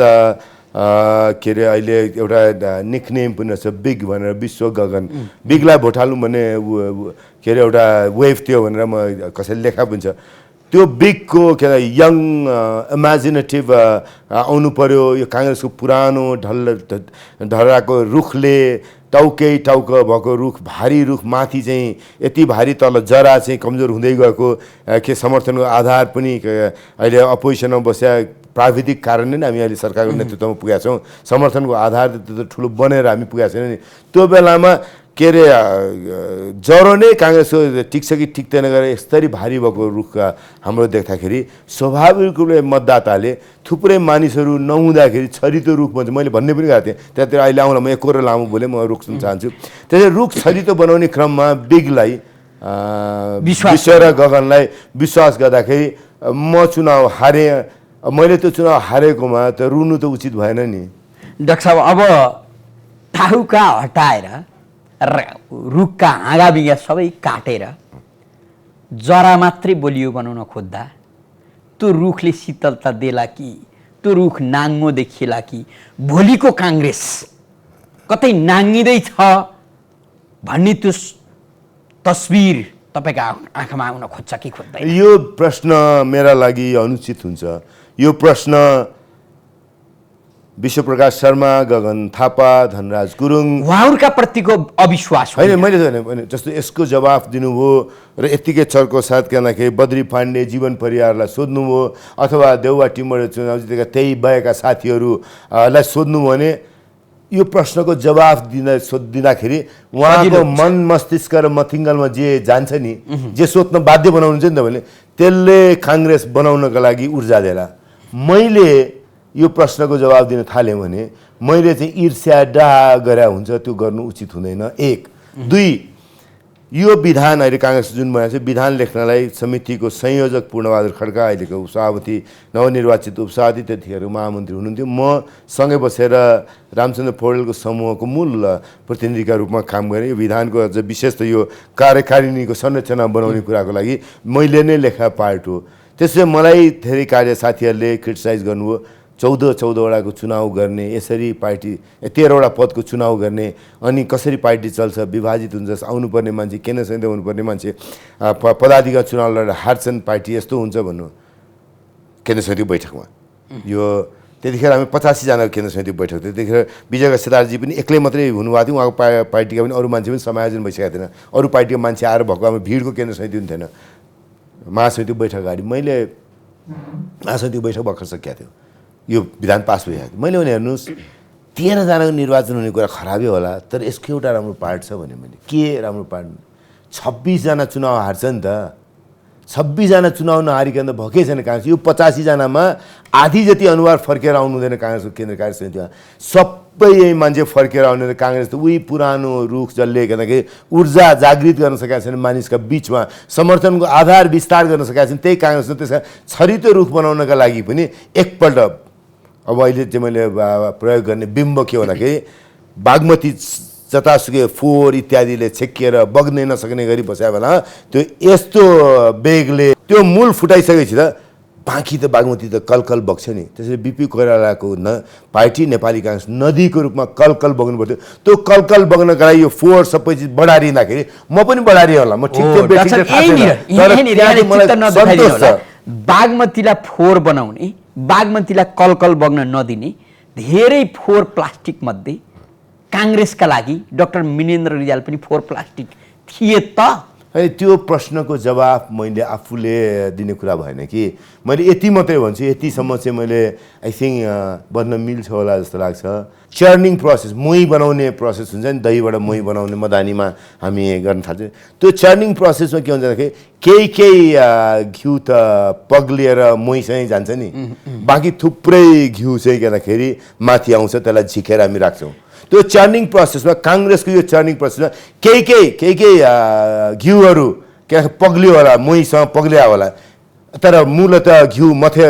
के अरे अहिले एउटा निकनेम पनि रहेछ बिग भनेर, विश्व गगन, बिगलाई भोटालौँ भने के अरे एउटा वेभ थियो भनेर म कसैले लेखा पनि छ। त्यो बिगको के अरे यङ इमेजिनेटिभ आउनु पर्यो। यो काङ्ग्रेसको पुरानो ढल्लाको रुखले टाउक भएको रुख, भारी रुख माथि चाहिँ यति भारी तल जरा चाहिँ कमजोर हुँदै गएको के समर्थनको आधार पनि अहिले अपोजिसनमा बस्या प्राविधिक कारणले नै हामी अहिले सरकारको नेतृत्वमा पुगेका छौँ। समर्थनको आधार त्यत्रो ठुलो बनेर हामी पुगेका छैनौँ नि। त्यो बेलामा के अरे जरो नै काङ्ग्रेसको टिक्छ कि टिक्दैन गरेर यस्तरी भारी भएको रुख हाम्रो देख्दाखेरि स्वाभाविक रूपले मतदाताले थुप्रै मानिसहरू नहुँदाखेरि छरितो रुख भन्छ। मैले भन्ने पनि गएको थिएँ त्यहाँतिर अहिले आउँला, म एकोहोरो लामो बोलेँ, म रोक्न चाहन्छु। त्यसरी रुख छरितो बनाउने क्रममा बिगलाई विश्व र गगनलाई विश्वास गर्दाखेरि म चुनाव हारेँ, मैले त्यो चुनाव हारेकोमा त रुनु त उचित भएन नि। डाक्टर साहब, अब टाउका हटाएर र रुखका हाँगा बिगा सबै काटेर जरा मात्रै बलियो बनाउन खोज्दा त्यो रुखले शीतलता देला कि त्यो रुख नाङ्गो देखिएला कि भोलिको काङ्ग्रेस कतै नाङ्गिँदैछ भन्ने त्यो तस्बिर तपाईँको आँखामा आउन खोज्छ कि खोज्दैन? यो प्रश्न मेरा लागि अनुचित हुन्छ। यो प्रश्न विश्वप्रकाश शर्मा, गगन थापा, धनराज गुरुङ उहाँहरूका प्रतिको अविश्वास होइन। मैले जस्तो यसको जवाफ दिनुभयो र यत्तिकै चर्को साथ के बद्री पाण्डे, जीवन परियारलाई सोध्नुभयो अथवा देउवा टिमबाट चुनाव जितेका त्यही भएका साथीहरूलाई सोध्नुभयो भने यो प्रश्नको जवाफ दिँदाखेरि उहाँको मन मस्तिष्क र मथिङ्गलमा जे जान्छ नि, जे सोध्न बाध्य बनाउनुहुन्छ नि त भने त्यसले काङ्ग्रेस बनाउनका लागि ऊर्जा देला। मैले यो प्रश्नको जवाब दिन थालेँ भने मैले चाहिँ ईर्ष्या डाहा गरे हुन्छ, त्यो गर्नु उचित हुँदैन। एक। दुई, यो विधान अहिले काङ्ग्रेस जुन बनाएको छ विधान लेख्नलाई समितिको संयोजक पूर्णबहादुर खड्का, अहिलेको उपसभापति, नवनिर्वाचित उपसभापति, त्यतिखेर महामन्त्री हुनुहुन्थ्यो। म सँगै बसेर रामचन्द्र पौडेलको समूहको मूल प्रतिनिधिका रूपमा काम गरेँ। यो विधानको अझ विशेष त यो कार्यकारिणीको संरचना बनाउने कुराको लागि मैले नै लेखा पार्ट हो। त्यसैले मलाई धेरै कार्य साथीहरूले क्रिटिसाइज गर्नुभयो। 14-14वटाको चुनाव गर्ने, यसरी पार्टी 13वटा पदको चुनाव गर्ने, अनि कसरी पार्टी चल्छ, विभाजित हुन्छ, आउनुपर्ने मान्छे केन्द्र समिति हुनुपर्ने मान्छे पदाधिकारी चुनाव लडेर हार्छन्, पार्टी यस्तो हुन्छ भन्नु केन्द्र समितिको बैठकमा। यो त्यतिखेर हामी 85जनाको केन्द्र समितिको बैठक थियो। त्यतिखेर विजय सितारजी पनि एक्लै मात्रै हुनुभएको थियो, उहाँको पार्टीका पनि अरू मान्छे पनि समायोजन भइसकेको थिएन। अरू पार्टीको मान्छे आएर भएको हाम्रो भिडको केन्द्र समिति पनि थिएन। महासमितिको बैठक अगाडि मैले महासमितिको बैठक भर्खर सकिएको थियो, यो विधान पास भइहाल्यो। मैले भने हेर्नुहोस् 13जनाको निर्वाचन हुने कुरा खराबै होला, तर यसको एउटा राम्रो पार्ट छ भने मैले के राम्रो पार्ट 26जना चुनाव हार्छ नि त। 26जना चुनाव नहारिकन त भएकै छैन काङ्ग्रेस। यो 85जनामा आधी जति अनुहार फर्केर आउनु हुँदैन काङ्ग्रेसको केन्द्र कार्य समितिमा। सबै मान्छे फर्केर आउने त काङ्ग्रेस त उही पुरानो रुख जसले गर्दाखेरि ऊर्जा जागृत गर्न सकेका छैन मानिसका बिचमा, समर्थनको आधार विस्तार गर्न सकेका छैन। त्यही काङ्ग्रेस त्यसका छरितो रुख बनाउनका लागि पनि एकपल्ट अब अहिले चाहिँ मैले प्रयोग गर्ने बिम्ब के भन्दाखेरि बागमती जतासुकै फोहोर इत्यादिले छेकिएर बग्नै नसक्ने गरी बस्या बेला त्यो यस्तो बेगले त्यो मूल फुटाइसकेपछि त बाँकी त बागमती त कलकल बग्छ नि। त्यसरी बिपी कोइरालाको पार्टी नेपाली काङ्ग्रेस नदीको रूपमा कलकल बग्नु पर्थ्यो। त्यो कलकल बग्नका लागि यो फोहोर सबै चिज बढारिँदाखेरि म पनि बढारिएँ होला। म ठिक बागमतीलाई फोहोर बनाउने, बागमतीलाई कलकल बग्न नदिने धेरै फोहोर प्लास्टिक मध्ये काङ्ग्रेसका लागि डाक्टर मिनेन्द्र रिजाल पनि फोहोर प्लास्टिक थिए त। है त्यो प्रश्नको जवाफ मैले आफूले दिने कुरा भएन कि मैले यति मात्रै भन्छु। यतिसम्म चाहिँ मैले आई थिङ्क बन्न मिल्छ होला जस्तो लाग्छ। चर्निङ प्रोसेस, मोही बनाउने प्रोसेस हुन्छ नि, दहीबाट मोही बनाउने मदानीमा हामी गर्न थाल्छौँ। त्यो चर्निङ प्रोसेसमा के हुन्छ भन्दाखेरि केही घिउ त पग्लिएर मोहीसँगै जान्छ नि, बाँकी थुप्रै घिउ चाहिँ के भन्दाखेरि माथि आउँछ, त्यसलाई झिकेर हामी राख्छौँ। त्यो चर्निङ प्रोसेसमा काङ्ग्रेसको यो चर्निङ प्रोसेसमा केही घिउहरू के पग्लियो होला, मोहीसँग पग्लिया होला, तर मूलत घिउ मथे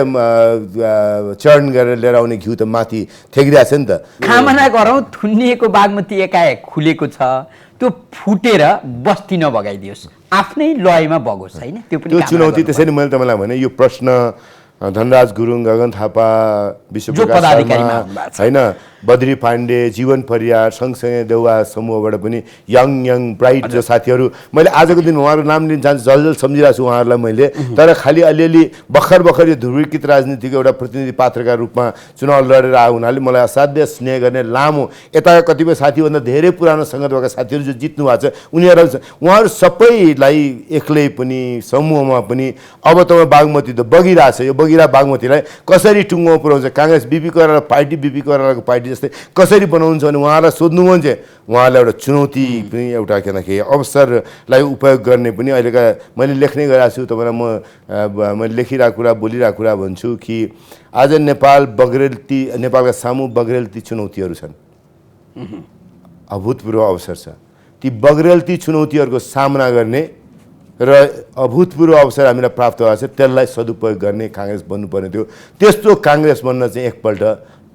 चर्न गरेर लिएर आउने घिउ त माथि थेगिरहेछ नि त। कामना गरौँ थुनिएको बागमती एकाएक खुलेको छ, त्यो फुटेर बस्ती नबगाइदियोस्, आफ्नै लयमा बगोस् होइन। त्यो चुनौती। त्यसैले मैले तपाईँलाई भने यो प्रश्न धनराज गुरुङ, गगन थापा, विश्वप्रकाश शर्मा होइन, बद्री पाण्डे, जीवन परियार, सँगसँगै देउवा समूहबाट पनि यङ ब्राइट जो साथीहरू, मैले आजको दिन उहाँहरूको नाम लिन चाहन्छु, जल सम्झिरहेको छु उहाँहरूलाई मैले। तर खालि अलिअलि भर्खर यो ध्रुवीकृत राजनीतिको एउटा प्रतिनिधि पात्रका रूपमा चुनाव लडेर आएको हुनाले मलाई असाध्य स्नेह गर्ने लामो यता कतिपय साथीभन्दा धेरै पुरानो सङ्गत भएका साथीहरू जो जित्नु भएको छ उहाँहरू सबैलाई एक्लै पनि समूहमा पनि अब तपाईँ बागमती त बगिरहेछ, यो बगिरहेको बागमतीलाई कसरी टुङ्गोमा पुर्याउँछ, Congress BP Koirala party BP कोइरालाको पार्टी जस्तै कसरी बनाउनुहुन्छ भने उहाँलाई सोध्नु भने चाहिँ उहाँलाई एउटा चुनौती पनि एउटा किनकि अवसरलाई उपयोग गर्ने पनि अहिलेका मैले लेख्ने गरेको छु तपाईँलाई मैले लेखिरहेको कुरा बोलिरहेको कुरा भन्छु कि आज नेपालका सामु बग्रेलती चुनौतीहरू छन्, अभूतपूर्व अवसर छ। ती बग्रेलती चुनौतीहरूको सामना गर्ने र अभूतपूर्व अवसर हामीलाई प्राप्त भएको छ, त्यसलाई सदुपयोग गर्ने काङ्ग्रेस बन्नुपर्ने थियो। त्यस्तो काङ्ग्रेस बन्न चाहिँ एकपल्ट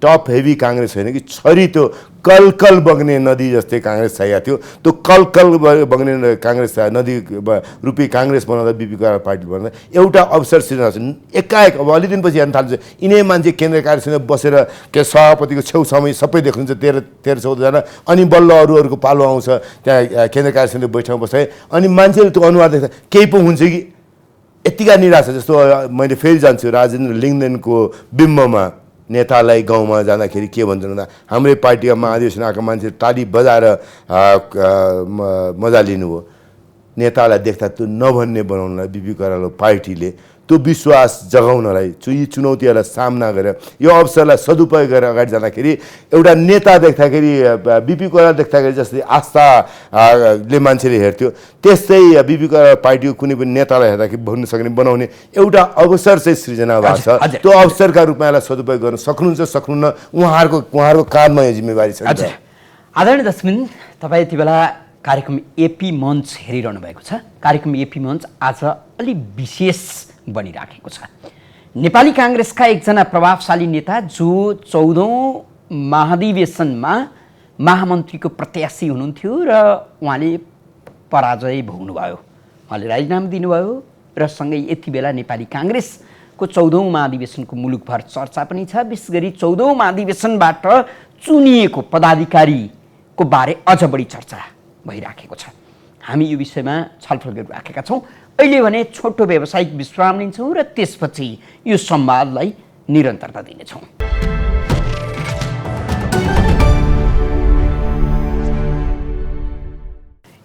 टप हेभी काङ्ग्रेस होइन कि छरी त्यो कलकल बग्ने नदी जस्तै काङ्ग्रेस चाहिएको थियो। त्यो कलकल बग्ने काङ्ग्रेस नदी रूपी काङ्ग्रेस बनाउँदा बिपी कोइराला पार्टी बनाउँदा एउटा अवसर सृजना छ। एकाएक अब अलि दिनपछि हेर्न थाल्छ यिनै मान्छे केन्द्रीय कार्यसँग बसेर के सभापतिको छेउछाउमै सबै देख्नुहुन्छ 13-14जना, अनि बल्ल अरूहरूको पालो आउँछ त्यहाँ केन्द्रीय कार्यसँग बैठकमा बस्छ, अनि मान्छेले त्यो अनुहार देख्छ केही पो हुन्छ कि यतिका निराशा। जस्तो मैले फेरि जान्छु राजेन्द्र लिङ्गदेनको बिम्बमा नेतालाई गाउँमा जाँदाखेरि के भन्छन् भन्दा हाम्रै पार्टीका महाधिवेशन आएको मान्छे ताली बजाएर मजा लिनुभयो। नेतालाई देख्दा त्यो नभन्ने बनाउनलाई बिपी कोइराला पार्टीले त्यो विश्वास जगाउनलाई यी चुनौतीहरूलाई सामना गरेर यो अवसरलाई सदुपयोग गरेर अगाडि जाँदाखेरि एउटा नेता देख्दाखेरि बिपी कोइराला देख्दाखेरि जस्तै आस्थाले मान्छेले हेर्थ्यो त्यस्तै बिपी कोइराला पार्टीको कुनै पनि नेतालाई हेर्दाखेरि भन्न सक्ने बनाउने एउटा अवसर चाहिँ सृजना भएको छ। त्यो अवसरका रूपमा यसलाई सदुपयोग गर्न सक्नुहुन्छ सक्नुहुन्न उहाँहरूको काँधमा यो जिम्मेवारी छ। आदरणीय दर्शकबिन, तपाईँ यति बेला कार्यक्रम एपी मञ्च हेरिरहनु भएको छ। कार्यक्रम एपी मञ्च आज अलि विशेष बनिराखेको छ। नेपाली काङ्ग्रेसका एकजना प्रभावशाली नेता जो 14औं महाधिवेशनमा महामन्त्रीको प्रत्याशी हुनुहुन्थ्यो र उहाँले पराजय भोग्नुभयो, उहाँले राजीनामा दिनुभयो र सँगै यति बेला नेपाली काङ्ग्रेसको 14औं महाधिवेशनको मुलुकभर चर्चा पनि छ। विशेष गरी 14औं महाधिवेशनबाट चुनिएको पदाधिकारीको बारे अझ बढी चर्चा भइराखेको छ। हामी यो विषयमा छलफल गरिराखेका छौँ। अहिले भने छोटो व्यावसायिक विश्राम लिन्छौँ र त्यसपछि यो संवादलाई निरन्तरता दिनेछौँ।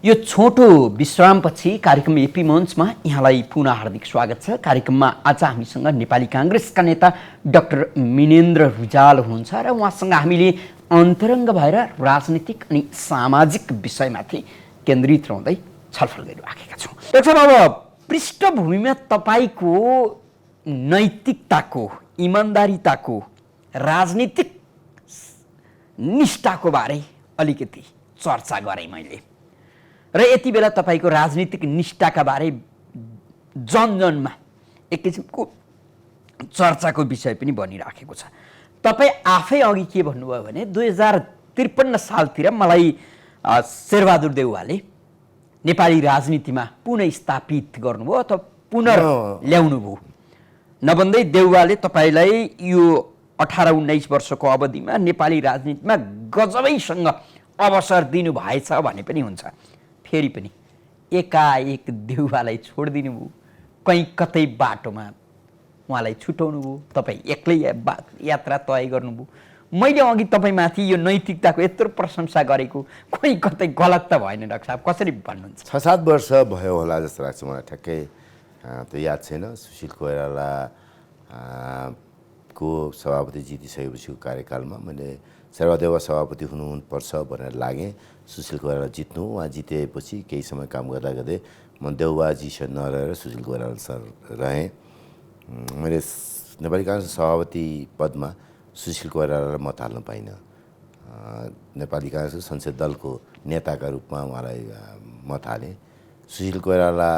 यो छोटो विश्रामपछि कार्यक्रम एपी मञ्चमा यहाँलाई पुनः हार्दिक स्वागत छ। कार्यक्रममा आज हामीसँग नेपाली काङ्ग्रेसका नेता डाक्टर मिनेन्द्र रिजाल हुनुहुन्छ र उहाँसँग हामीले अन्तरङ्ग भएर राजनीतिक अनि सामाजिक विषयमाथि केन्द्रित रहँदै छलफल गरिराखेका छौँ। डाक्टर साहब, अब पृष्ठभूमिमा तपाईँको नैतिकताको, इमान्दारिताको, राजनीतिक निष्ठाको बारे अलिकति चर्चा गरेँ मैले, र यति बेला तपाईँको राजनीतिक निष्ठाका बारे जनजनमा एक किसिमको चर्चाको विषय पनि बनिराखेको छ। तपाईँ आफै अघि के भन्नुभयो भने 2053 सालतिर मलाई शेरबहादुर देउवाले नेपाली राजनीतिमा पुनर्स्थापित गर्नुभयो अथवा ल्याउनु भयो। नभन्दै देउवाले तपाईँलाई यो 18-19 वर्षको अवधिमा नेपाली राजनीतिमा गजबैसँग अवसर दिनुभएछ भने पनि हुन्छ। फेरि पनि एकाएक देउवालाई छोडिदिनु भयो, कहीँ कतै बाटोमा उहाँलाई छुटाउनु भयो, तपाईँ एक्लै यात्रा तय गर्नुभयो। मैले अघि तपाईँमाथि यो नैतिकताको यत्रो प्रशंसा गरेको कोही कतै गलत त भएन डाक्टर साहब, कसरी भन्नुहुन्छ? 6-7 वर्ष भयो होला जस्तो लाग्छ मलाई, ठ्याक्कै त्यो याद छैन। सुशील कोइराला को सभापति जितिसकेपछिको कार्यकालमा मैले शेरबहादुर देउवा सभापति हुनुपर्छ भनेर लागेँ। सुशील कोइराला जित्नु, उहाँ जितेपछि केही समय काम गर्दा गर्दै म देउवाजीसँग नरहेर सुशील कोइराला सर रहेँ। मैले नेपाली काङ्ग्रेस सभापति पदमा सुशील कोइरालालाई मत हाल्न पाइनँ। नेपाली काङ्ग्रेसको संसद दलको नेताका रूपमा उहाँलाई मत हालेँ। सुशील कोइराला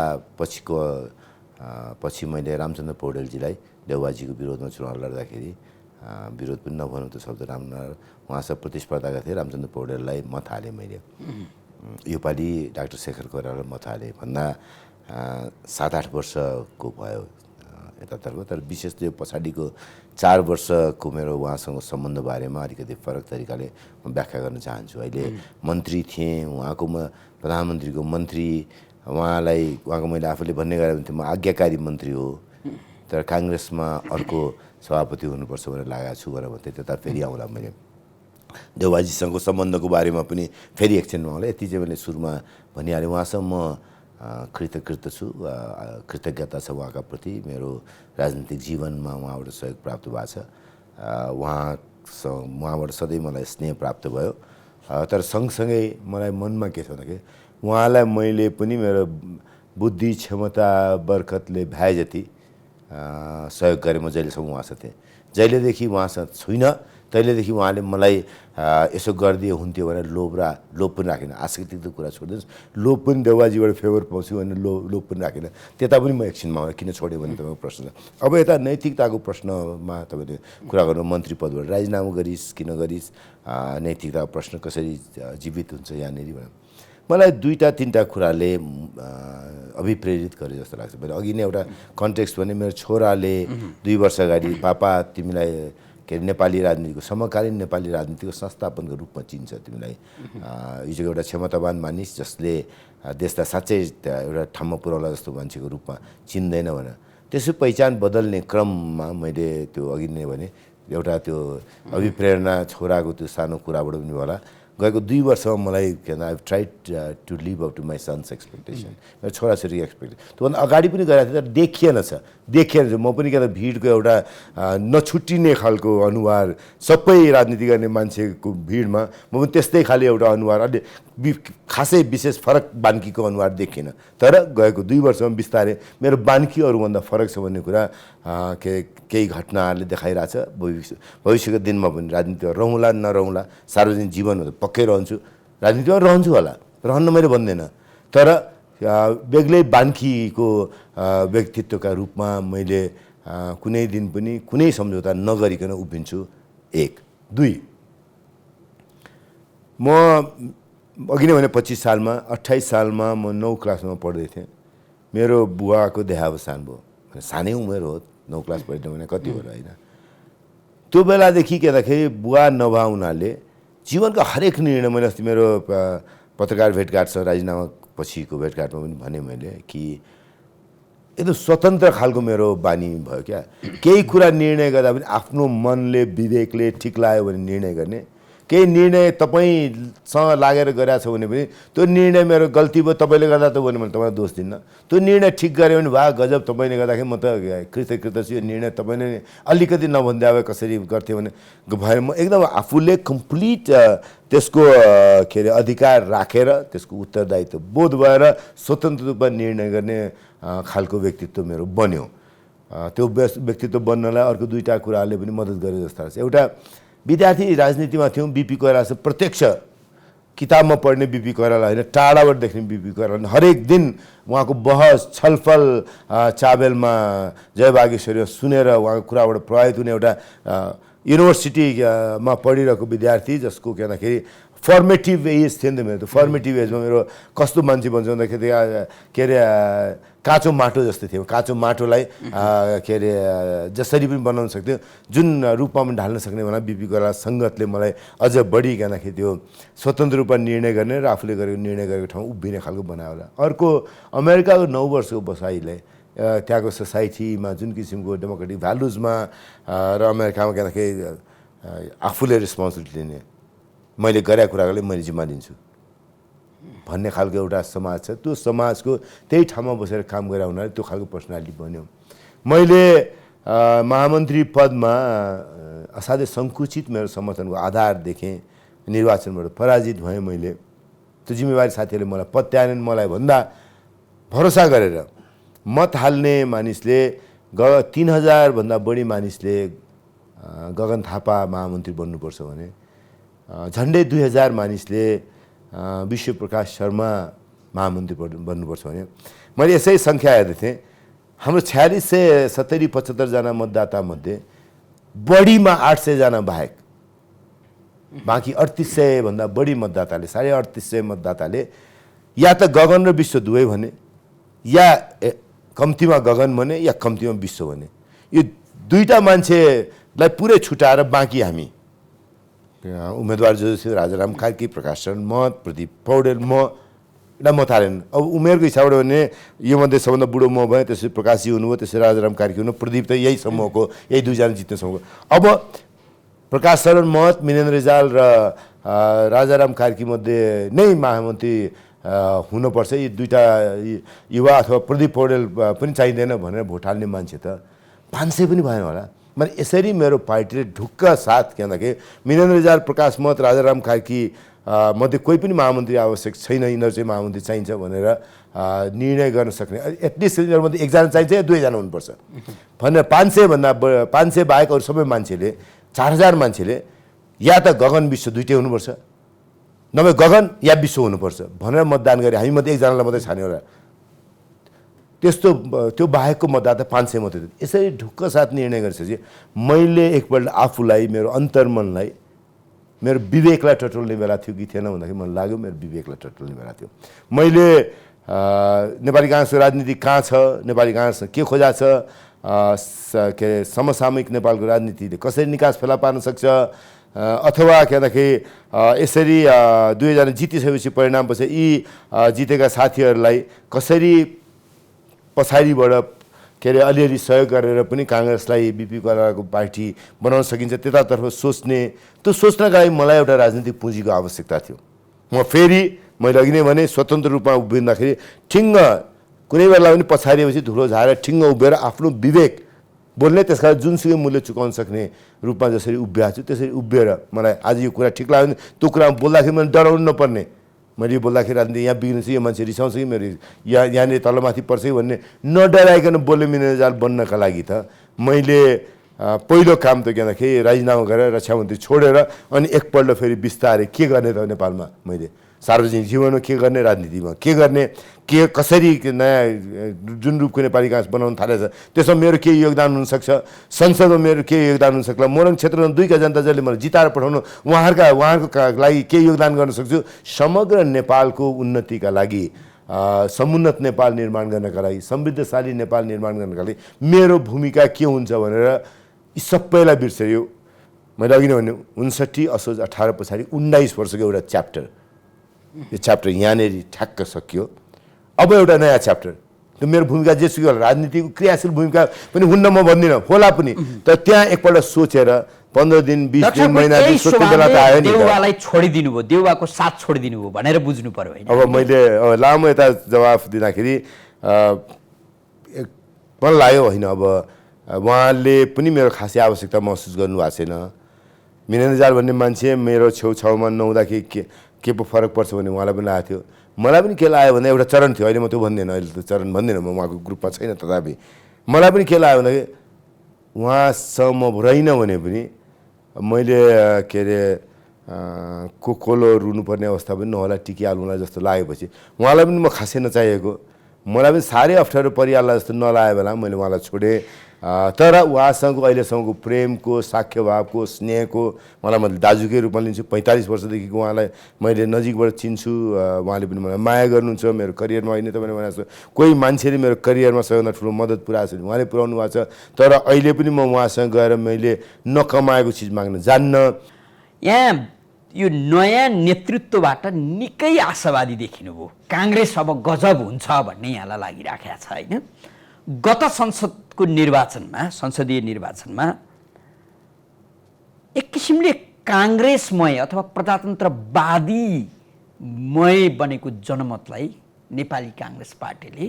पछि मैले रामचन्द्र पौडेलजीलाई देउवाजीको विरोधमा चुनाव लड्दाखेरि विरोध पनि नभनौँ त्यो शब्द राम्रो, उहाँसँग प्रतिस्पर्धा गर्थेँ। रामचन्द्र पौडेललाई मत हालेँ मैले। योपालि डाक्टर शेखर कोइरालालाई मत हालेँ भन्दा 7-8 वर्षको भयो यतातर्फ। तर विशेष त्यो पछाडिको 4 वर्षको मेरो उहाँसँग सम्बन्ध बारेमा अलिकति फरक तरिकाले म व्याख्या गर्न चाहन्छु। अहिले मन्त्री थिएँ, उहाँको म प्रधानमन्त्रीको मन्त्री, उहाँको मैले आफूले भन्ने गरेको थिएँ म आज्ञाकारी मन्त्री हो, तर काङ्ग्रेसमा अर्को सभापति हुनुपर्छ भनेर लागेको छु भनेर भन्थेँ। त्यता फेरि आउँला मैले देउबाजीसँगको सम्बन्धको बारेमा पनि फेरि एकछिनमा आउँला। यति चाहिँ मैले सुरुमा भनिहालेँ। उहाँसँग म कृतज्ञता छ उहाँका प्रति। मेरो राजनीतिक जीवनमा उहाँबाट सहयोग प्राप्त भएको छ। उहाँबाट सधैँ मलाई स्नेह प्राप्त भयो। तर सँगसँगै मलाई मनमा के छ भन्दाखेरि उहाँलाई मैले पनि मेरो बुद्धि क्षमता बर्खतले भ्याए जति सहयोग गरेँ। म जहिलेसम्म उहाँसँग थिएँ, जहिलेदेखि उहाँसँग छुइनँ तहिलेदेखि उहाँले मलाई यसो गरिदिए हुन्थ्यो भनेर लोभ पनि राखेन। आस्तिक कुरा छोडिदिनुहोस्, लोभ पनि देउबाजीबाट फेभर पाउँछु भनेर लोभ पनि राखेन। त्यता पनि म एकछिनमा किन छोड्यो भने तपाईँको प्रश्न छ। अब यता नैतिकताको प्रश्नमा तपाईँले कुरा गर्नु, मन्त्री पदबाट राजीनामा गरिस् कि नगरिस्, नैतिकताको प्रश्न कसरी जीवित हुन्छ यहाँनिर भनेर मलाई 2-3टा कुराले अभिप्रेरित गरे जस्तो लाग्छ। मैले अघि नै एउटा कन्टेक्स्ट भने मेरो छोराले 2 वर्ष अगाडि पापा तिमीलाई के अरे नेपाली राजनीतिको समकालीन नेपाली राजनीतिको संस्थापनको रूपमा चिन्छ, तिमीलाई यो एउटा क्षमतावान मानिस जसले देशलाई साँच्चै एउटा ठाउँमा पुर्याउला जस्तो मान्छेको रूपमा चिन्दैन भनेर त्यसो पहिचान बदल्ने क्रममा मैले त्यो अघि नै भने एउटा त्यो अभिप्रेरणा छोराको त्यो सानो कुराबाट पनि होला गएको 2 वर्षमा मलाई के भन्छ I tried to live up to my sons expectation. मेरो छोराछोरीको एक्सपेक्टेसन त्योभन्दा अगाडि पनि गएको थिएँ तर देखिएन। म पनि के त भिडको एउटा नछुट्टिने खालको अनुहार, सबै राजनीति गर्ने मान्छेको भिडमा म पनि त्यस्तै खाले एउटा अनुहार, अलि खासै विशेष फरक बान्कीको अनुहार देखिएन। तर गएको 2 वर्षमा बिस्तारै मेरो बान्की अरूभन्दा फरक छ भन्ने कुरा केही घटनाहरूले देखाइरहेछ। भविष्यको दिनमा पनि राजनीतिमा रहँला नरहँला, सार्वजनिक जीवनमा त पक्कै रहन्छु, राजनीतिमा रहन्छु होला, रहन्न मैले भन्दैन, तर बेग्लै बान्कीको व्यक्तित्वका रूपमा मैले कुनै दिन पनि कुनै सम्झौता नगरिकन उभिन्छु। 1 2 म अघि नै भने 25 सालमा 28 सालमा म 9 क्लासमा पढ्दै थिएँ। मेरो बुवाको देहावसान भयो। सानै उमेर हो, 9 क्लास पढ्दै भने कति हो र होइन। त्यो बेलादेखि के भन्दाखेरि बुवा नभए हुनाले जीवनका हरेक निर्णय, मैले अस्ति मेरो पत्रकार भेटघाट छ राजीनामा पछिको भेटघाटमा पनि भने मैले कि एकदम स्वतन्त्र खालको मेरो बानी भयो क्या। केही कुरा निर्णय गर्दा पनि आफ्नो मनले विवेकले ठिक लाग्यो भने निर्णय गर्ने, केही निर्णय तपाईँसँग लागेर गरेको छ भने पनि त्यो निर्णय मेरो गल्ती भयो तपाईँले गर्दा त भने मैले तपाईँलाई दोष दिन्न। त्यो निर्णय ठिक गऱ्यो भने भए गजब, तपाईँले गर्दाखेरि म त कृतज्ञता छु। यो निर्णय तपाईँले अलिकति नभन्दा अब कसरी गर्थ्यो भने भएर म एकदम आफूले कम्प्लिट त्यसको के अरे अधिकार राखेर त्यसको उत्तरदायित्व बोध भएर स्वतन्त्र रूपमा निर्णय गर्ने खालको व्यक्तित्व मेरो बन्यो। त्यो व्यक्तित्व बन्नलाई अर्को 2टा कुराहरूले पनि मद्दत गरे जस्तो लाग्छ। एउटा विद्यार्थी राजनीतिमा थियौँ, बिपी कोइराला प्रत्यक्ष किताबमा पढ्ने बिपी कोइराला होइन, टाढाबाट देख्ने बिपी कोइराला, हरेक दिन उहाँको बहस छलफल चाबेलमा जय बागेश्वरीमा सुनेर उहाँको कुराबाट प्रभावित हुने एउटा युनिभर्सिटीमा पढिरहेको विद्यार्थी जसको के भन्दाखेरि फर्मेटिभ एज थियो नि त मेरो। त्यो फर्मेटिभ एजमा मेरो कस्तो मान्छे भन्छ भन्दाखेरि के अरे काँचो माटो जस्तो थियो। काँचो माटोलाई के अरे जसरी पनि बनाउन सक्थ्यो, जुन रूपमा पनि ढाल्न सक्ने भन्दा बिपी कोइराला सङ्गतले मलाई अझ बढी के भन्दाखेरि त्यो स्वतन्त्र रूपमा निर्णय गर्ने र आफूले गरेको निर्णय गरेको ठाउँ उभिने खालको बनायो होला। अर्को अमेरिकाको 9 वर्षको बसाइले त्यहाँको सोसाइटीमा जुन किसिमको डेमोक्रेटिक भ्यालुजमा र अमेरिकामा के भन्दाखेरि आफूले रेस्पोन्सिबिलिटी लिने, मैले गरेका कुरालाई मैले जिम्मा लिन्छु भन्ने खालको एउटा समाज छ। त्यो समाजको त्यही ठाउँमा बसेर काम गरेर हुनाले त्यो खालको पर्सनालिटी बन्यो। मैले महामन्त्री पदमा असाध्यै सङ्कुचित मेरो समर्थनको आधार देखेँ, निर्वाचनबाट पराजित भएँ मैले। त्यो जिम्मेवारी साथीहरूले मलाई पत्याएनन्। मलाई भन्दा भरोसा गरेर मत हाल्ने मानिसले 3000 भन्दा बढी मानिसले गगन थापा महामन्त्री बन्नुपर्छ भने झन्डै 2000 मानिसले विश्वप्रकाश शर्मा महामन्त्री बन्नुपर्छ भने मैले यसै सङ्ख्या हेर्दै थिएँ। हाम्रो 4670-75 जना मतदातामध्ये बढीमा 800 जना बाहेक बाँकी 3800 भन्दा बढी मतदाताले 3850 मतदाताले या त गगन र विश्व दुवै भने या कम्तीमा गगन भने या कम्तीमा विश्व भने, यो दुईटा मान्छेलाई पुरै छुटाएर बाँकी हामी उम्मेदवार जो थियो राजाराम कार्की, प्रकाश शरण महत, प्रदीप पौडेल, म एउटा मत हालेन। अब उमेरको हिसाबबाट भने यो मध्ये सबभन्दा बुढो म भएँ, त्यसपछि प्रकाशजी हुनुभयो, त्यसपछि राजाराम कार्की हुनु, प्रदीप त यही समूहको, यही दुईजना जित्ने समूहको। अब प्रकाश शरण महत, मिनेन्द्र रिजाल र राजाराम कार्की मध्ये नै महामन्त्री हुनुपर्छ, यी दुईटा युवा अथवा प्रदीप पौडेल पनि चाहिँदैन भनेर भोट हाल्ने मान्छे त 500 पनि भएन होला। मैले यसरी मेरो पार्टीले ढुक्क साथ के भन्दाखेरि मिनेन्द्र रिजाल, प्रकाश महत, राजाराम कार्की मध्ये कोही पनि महामन्त्री आवश्यक छैन, यिनीहरू चाहिँ महामन्त्री चाहिन्छ भनेर निर्णय गर्न सक्ने, एटलिस्ट यिनीहरूमध्ये एकजना चाहिन्छ या दुईजना हुनुपर्छ भनेर 500 बाहेक अरू सबै मान्छेले 4000 मान्छेले या त गगन विश्व दुइटै हुनुपर्छ, नभए गगन या विश्व हुनुपर्छ भनेर मतदान गरे। हामी मध्ये एकजनालाई मात्रै छान्यो होला, त्यस्तो त्यो बाहेकको मतदाता 500 मात्रै। यसरी ढुक्क साथ निर्णय गरिसकेपछि मैले एकपल्ट आफूलाई, मेरो अन्तर्मनलाई, मेरो विवेकलाई टटोल्ने बेला थियो कि थिएन भन्दाखेरि मलाई लाग्यो मेरो विवेकलाई टटोल्ने बेला थियो। मैले नेपाली काङ्ग्रेसको राजनीति कहाँ छ, नेपाली काङ्ग्रेस के खोजा छ, के समसामयिक नेपालको राजनीतिले कसरी निकास फेला पार्न सक्छ, अथवा के भन्दाखेरि यसरी 2 जना जितिसकेपछि परिणामपछि यी जितेका साथीहरूलाई कसरी पछाडिबाट के अरे अलिअलि सहयोग गरेर पनि काङ्ग्रेसलाई बिपी कोइरालाको पार्टी बनाउन सकिन्छ त्यतातर्फ सोच्ने, त्यो सोच्नका लागि मलाई एउटा राजनीतिक पुँजीको आवश्यकता थियो। म फेरि मैले अघि नै भने स्वतन्त्र रूपमा उभिँदाखेरि ठिङ्ग कुनै बेला पनि पछाडिएपछि धुलो झारेर ठिङ्ग उभिएर आफ्नो विवेक बोल्ने, त्यसका जुनसुकै मूल्य चुकाउन सक्ने रूपमा जसरी उभिएको छु त्यसरी उभिएर मलाई आज यो कुरा ठिक लाग्यो भने त्यो कुरा बोल्दाखेरि मैले डराउनु नपर्ने, मैले यो बोल्दाखेरि राजनीति यहाँ बिग्रिन्छ, यो मान्छे रिसाउँछ कि मेरो यहाँनिर तलमाथि पर्छ कि भन्ने नडराइकन बोल्ने मिनेन्द्र रिजाल बन्नका लागि त मैले पहिलो काम त के भन्दाखेरि राजीनामा गरेर रक्षा मन्त्री छोडेर अनि एकपल्ट फेरि बिस्तारै के गर्ने त नेपालमा, मैले सार्वजनिक जीवनमा के गर्ने, राजनीतिमा के गर्ने, के कसरी नयाँ जुन रूपको नेपाली काङ्ग्रेस बनाउन थालेछ त्यसमा मेरो केही योगदान हुनसक्छ, संसदमा मेरो केही योगदान हुनसक्ला, मोरङ क्षेत्रमा 2 का जनता जसले मलाई जिताएर पठाउनु उहाँहरूको लागि केही योगदान गर्न सक्छु, समग्र नेपालको उन्नतिका लागि, समुन्नत नेपाल निर्माण गर्नका लागि, समृद्धशाली नेपाल निर्माण गर्नका लागि मेरो भूमिका के हुन्छ भनेर यी सबैलाई बिर्स्यो। मैले अघि नै भने 59 असोज 18 पछाडि 19 वर्षको एउटा च्याप्टर, यो च्याप्टर यहाँनिर ठ्याक्क सकियो। अब एउटा नयाँ च्याप्टर, त्यो मेरो भूमिका जेसुकै होला, राजनीतिको क्रियाशील भूमिका पनि हुन्न म भन्दिनँ, होला पनि, तर त्यहाँ एकपल्ट सोचेर 15 दिन 20 दिन महिना दिन सोच्ने बेला त आयो नि। देउवालाई छोडिदिनु भयो, देउवाको साथ छोडिदिनु भयो भनेर बुझ्नु पर्यो होइन। अब मैले लामो यता जवाफ दिँदाखेरि मलाई लाग्यो होइन, अब उहाँले पनि मेरो खासै आवश्यकता महसुस गर्नुभएको छैन। मिनेन्द्र रिजाल भन्ने मान्छे मेरो छेउछाउमा नहुँदाखेरि के पो फरक पर्छ भन्ने उहाँलाई पनि लागेको थियो, मलाई पनि के लाग्यो भन्दा एउटा चरण थियो, अहिले म त्यो भन्दिनँ, अहिले त चरण भन्दिनँ, म उहाँको ग्रुपमा छैन, तथापि मलाई पनि के लाग्यो भन्दाखेरि उहाँसँग म रहेन भने पनि मैले के अरे कोलो रुनुपर्ने अवस्था पनि नहोला, टिकिहाल्नुला जस्तो लागेपछि उहाँलाई पनि म खासै नचाहिएको, मलाई पनि साह्रै अप्ठ्यारो परिहाल्ला जस्तो नलागेको बेला मैले उहाँलाई छोडेँ। तर उहाँसँगको अहिलेसम्मको प्रेमको, साख्यभावको, स्नेहको, मलाई मैले दाजुकै रूपमा लिन्छु, 45 वर्षदेखिको उहाँलाई मैले नजिकबाट चिन्छु, उहाँले पनि मलाई माया गर्नुहुन्छ। मेरो करियरमा अहिले तपाईँले भने जस्तो कोही मान्छेले मेरो करियरमा सबैभन्दा ठुलो मद्दत पुऱ्याएको छ उहाँले पुऱ्याउनु भएको छ, तर अहिले पनि म उहाँसँग गएर मैले नकमाएको चिज माग्न जान्न। यहाँ यो नयाँ नेतृत्वबाट निकै आशावादी देखिनुभयो, काङ्ग्रेस अब गजब हुन्छ भन्ने यहाँलाई लागिराखेको छ होइन। गत संसदको निर्वाचनमा, संसदीय निर्वाचनमा एक किसिमले काङ्ग्रेसमय अथवा प्रजातन्त्रवादीमय बनेको जनमतलाई नेपाली काङ्ग्रेस पार्टीले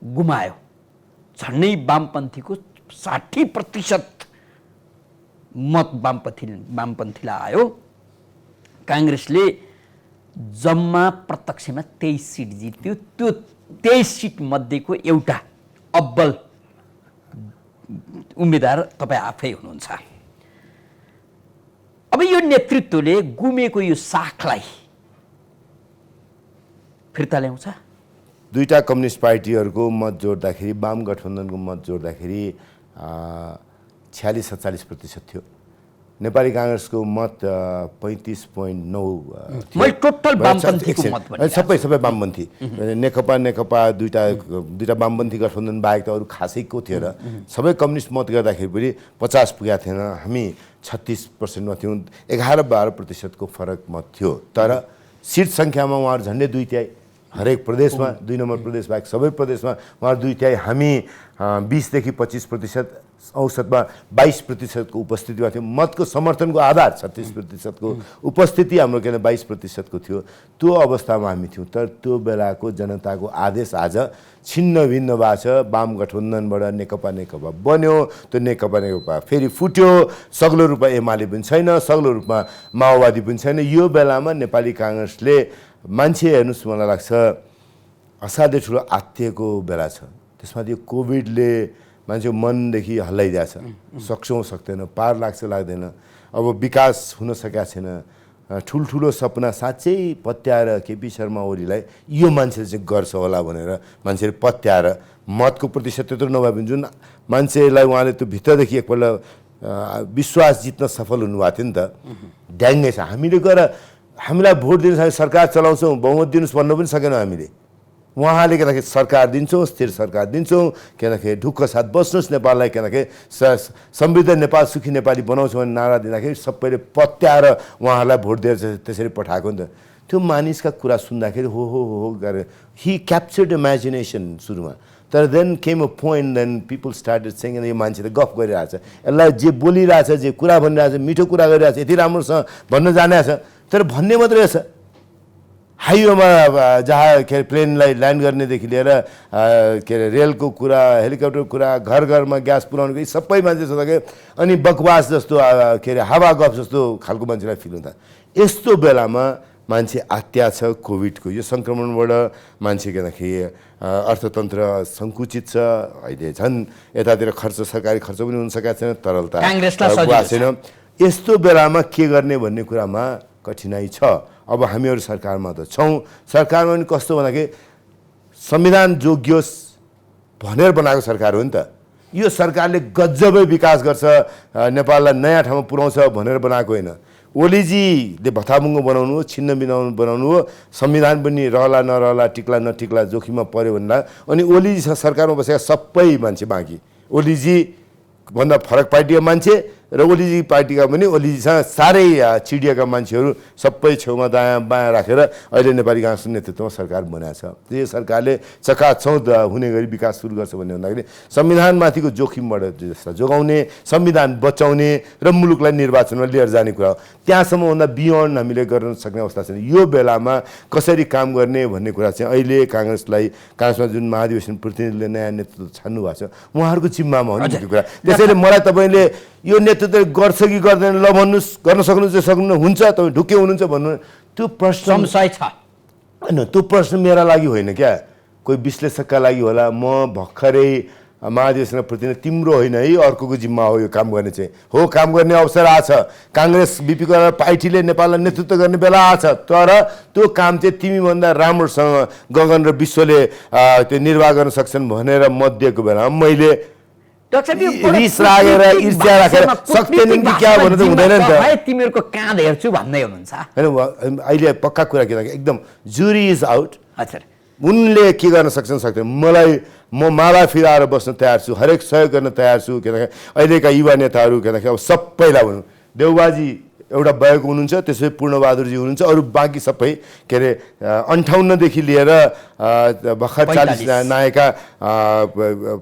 गुमायो। झन्डै वामपन्थीको 60% मत वामपन्थीलाई आयो। काङ्ग्रेसले जम्मा प्रत्यक्षमा 23 सिट जित्यो। त्यो 23 सिट मध्येको एउटा अब्बल उम्मेदवार तपाईँ आफै हुनुहुन्छ। अब यो नेतृत्वले गुमेको यो साखलाई फिर्ता ल्याउँछ। दुईटा कम्युनिस्ट पार्टीहरूको मत जोड्दाखेरि, वाम गठबन्धनको मत जोड्दाखेरि 46-47% थियो। नेपाली काङ्ग्रेसको मत 35.9 मैले टोटल वामपन्थीको मत भने सबै वामपन्थी नेकपा दुईटा वामपन्थी गठबन्धन बाहेक त अरू खासै को थिएन सबै कम्युनिस्ट मत गर्दाखेरि पनि 50 पुगेको थिएन हामी 36%मा थियौँ 11-12% फरक मत थियो तर सिट सङ्ख्यामा उहाँहरू झन्डै 2/3 हरेक प्रदेशमा 2 नम्बर प्रदेश बाहेक सबै प्रदेशमा उहाँहरू 2/3 हामी 20 देखि 25% औसतमा 22% को उपस्थितिमा थियो मतको समर्थनको आधार 36% को उपस्थिति हाम्रो किन 22% को थियो त्यो अवस्थामा हामी थियौँ तर त्यो बेलाको जनताको आदेश आज छिन्न भिन्न भएको छ वाम गठबन्धनबाट नेकपा बन्यो त्यो नेकपा फेरि फुट्यो सग्लो रूपमा एमाले पनि छैन सग्लो रूपमा माओवादी पनि छैन यो बेलामा नेपाली काङ्ग्रेसले मान्छे हेर्नुहोस् मलाई लाग्छ असाध्यै ठुलो आत्तिएको बेला छ त्यसमा त्यो कोभिडले मान्छेको मनदेखि हल्लाइदिएको छ सक्छौँ सक्दैन पार लाग्छ लाग्दैन अब विकास हुन सकेको छैन ठुल्ठुलो सपना साँच्चै पत्याएर केपी शर्मा ओलीलाई यो मान्छेले चाहिँ गर्छ होला भनेर मान्छेले पत्याएर मतको प्रतिशत त्यत्रो नभए पनि जुन मान्छेलाई उहाँले त्यो भित्रदेखि एकपल्ट विश्वास जित्न सफल हुनुभएको थियो नि त ड्याङ्गै छ हामीले गएर हामीलाई भोट दिनु सरकार चलाउँछौँ बहुमत दिनुहोस् भन्नु पनि सकेनौँ हामीले उहाँले किनकि सरकार दिन्छौँ स्थिर सरकार दिन्छौँ किनकि ढुक्क साथ बस्नुहोस् नेपाललाई किनकि समृद्ध नेपाल सुखी नेपाली बनाउँछौँ भन्ने नारा दिँदाखेरि सबैले पत्याएर उहाँहरूलाई भोट दिएर त्यसरी पठाएको नि त त्यो मानिसका कुरा सुन्दाखेरि हो गरेर हि क्याप्चर्ड इमेजिनेसन सुरुमा तर then came a point then people started saying यो मान्छे त गफ गरिरहेछ यसलाई जे बोलिरहेछ जे कुरा भनिरहेछ मिठो कुरा गरिरहेछ यति राम्रोसँग भन्न जानेछ तर भन्ने मात्रै रहेछ हाइवेमा जहाँ के अरे प्लेनलाई ल्यान्ड गर्नेदेखि लिएर के अरे रेलको कुरा हेलिकप्टरको कुरा घर घरमा ग्यास पुर्याउनुको यी सबै मान्छे सोध्दाखेरि अनि बकवास जस्तो के अरे हावा गफ जस्तो खालको मान्छेलाई फिल हुँदा यस्तो बेलामा मान्छे आत्या छ कोभिडको यो सङ्क्रमणबाट मान्छे किनकि अर्थतन्त्र सङ्कुचित छ अहिले झन् यतातिर खर्च सरकारी खर्च पनि हुन सकेको छैन तरलता भएको छैन यस्तो बेलामा के गर्ने भन्ने कुरामा कठिनाइ छ अब हामीहरू सरकारमा त छौँ सरकारमा पनि कस्तो भन्दाखेरि संविधान जोगियोस् भनेर बनाएको सरकार हो नि त यो सरकारले गजबै विकास गर्छ नेपाललाई नयाँ ठाउँमा पुर्याउँछ भनेर बनाएको होइन ओलीजीले भत्तामुङ्गो बनाउनु हो छिन्न बनाउनु हो संविधान पनि रहला नरहला टिक्ला नटिक्ला जोखिममा पऱ्यो भन्दा अनि ओलीजी सरकारमा बसेका सबै मान्छे बाँकी ओलीजी भन्दा फरक पार्टीका मान्छे र ओलीजी पार्टीका पनि ओलीजीसँग साह्रै चिडिएका मान्छेहरू सबै छेउमा दायाँ बायाँ राखेर अहिले नेपाली काङ्ग्रेसको नेतृत्वमा सरकार बनाएको छ यो सरकारले चकाचौँध हुने गरी विकास सुरु गर्छ भन्ने भन्दाखेरि संविधानमाथिको जोखिमबाट जसलाई जोगाउने संविधान बचाउने र मुलुकलाई निर्वाचनमा लिएर जाने कुरा हो त्यहाँसम्मभन्दा बियोन्ड हामीले गर्न सक्ने अवस्था छैन यो बेलामा कसरी काम गर्ने भन्ने कुरा चाहिँ अहिले काङ्ग्रेसमा जुन महाधिवेशन प्रतिनिधिले नयाँ नेतृत्व छान्नु भएको छ उहाँहरूको जिम्मामा हो नि त्यो कुरा त्यसैले मलाई तपाईँले यो नेतृत्व गर्छ कि गर्दैन ल भन्नुहोस् गर्न सक्नुहुन्छ सक्नु हुन्छ तपाईँ ढुक्कै हुनुहुन्छ भन्नु त्यो प्रश्न संशय छ होइन त्यो प्रश्न मेरा लागि होइन क्या कोही विश्लेषकका लागि होला म भर्खरै महाधिवेशनमा प्रतिनिधि तिम्रो होइन है अर्कोको जिम्मा हो यो काम गर्ने चाहिँ हो काम गर्ने अवसर आछ काङ्ग्रेस बिपी पार्टीले नेपाललाई नेतृत्व गर्ने बेला आछ तर त्यो काम चाहिँ तिमीभन्दा राम्रोसँग गगन र विश्वले त्यो निर्वाह गर्न सक्छन् भनेर मत दिएको बेलामा मैले रिस राखेर ईर्ष्या राखेर सक्दैनन् कि क्या भन्नु त हुँदैन नि त तिमीहरूको काँध हेर्छु भन्दै हुनुहुन्छ होइन अहिले पक्का कुरा के एकदम जुरी इज आउट हजुर उनले के गर्न सक्छन् सक्दैन म माला फिराएर बस्न तयार छु हरेक सहयोग गर्न तयार छु किनकि अहिलेका युवा नेताहरू किनकि अब सबैलाई भनौँ देउबाजी एउटा भएको हुनुहुन्छ त्यसै पूर्णबहादुरजी हुनुहुन्छ अरू बाँकी सबै के अरे 58 देखि लिएर भर्खर 40 नयाँका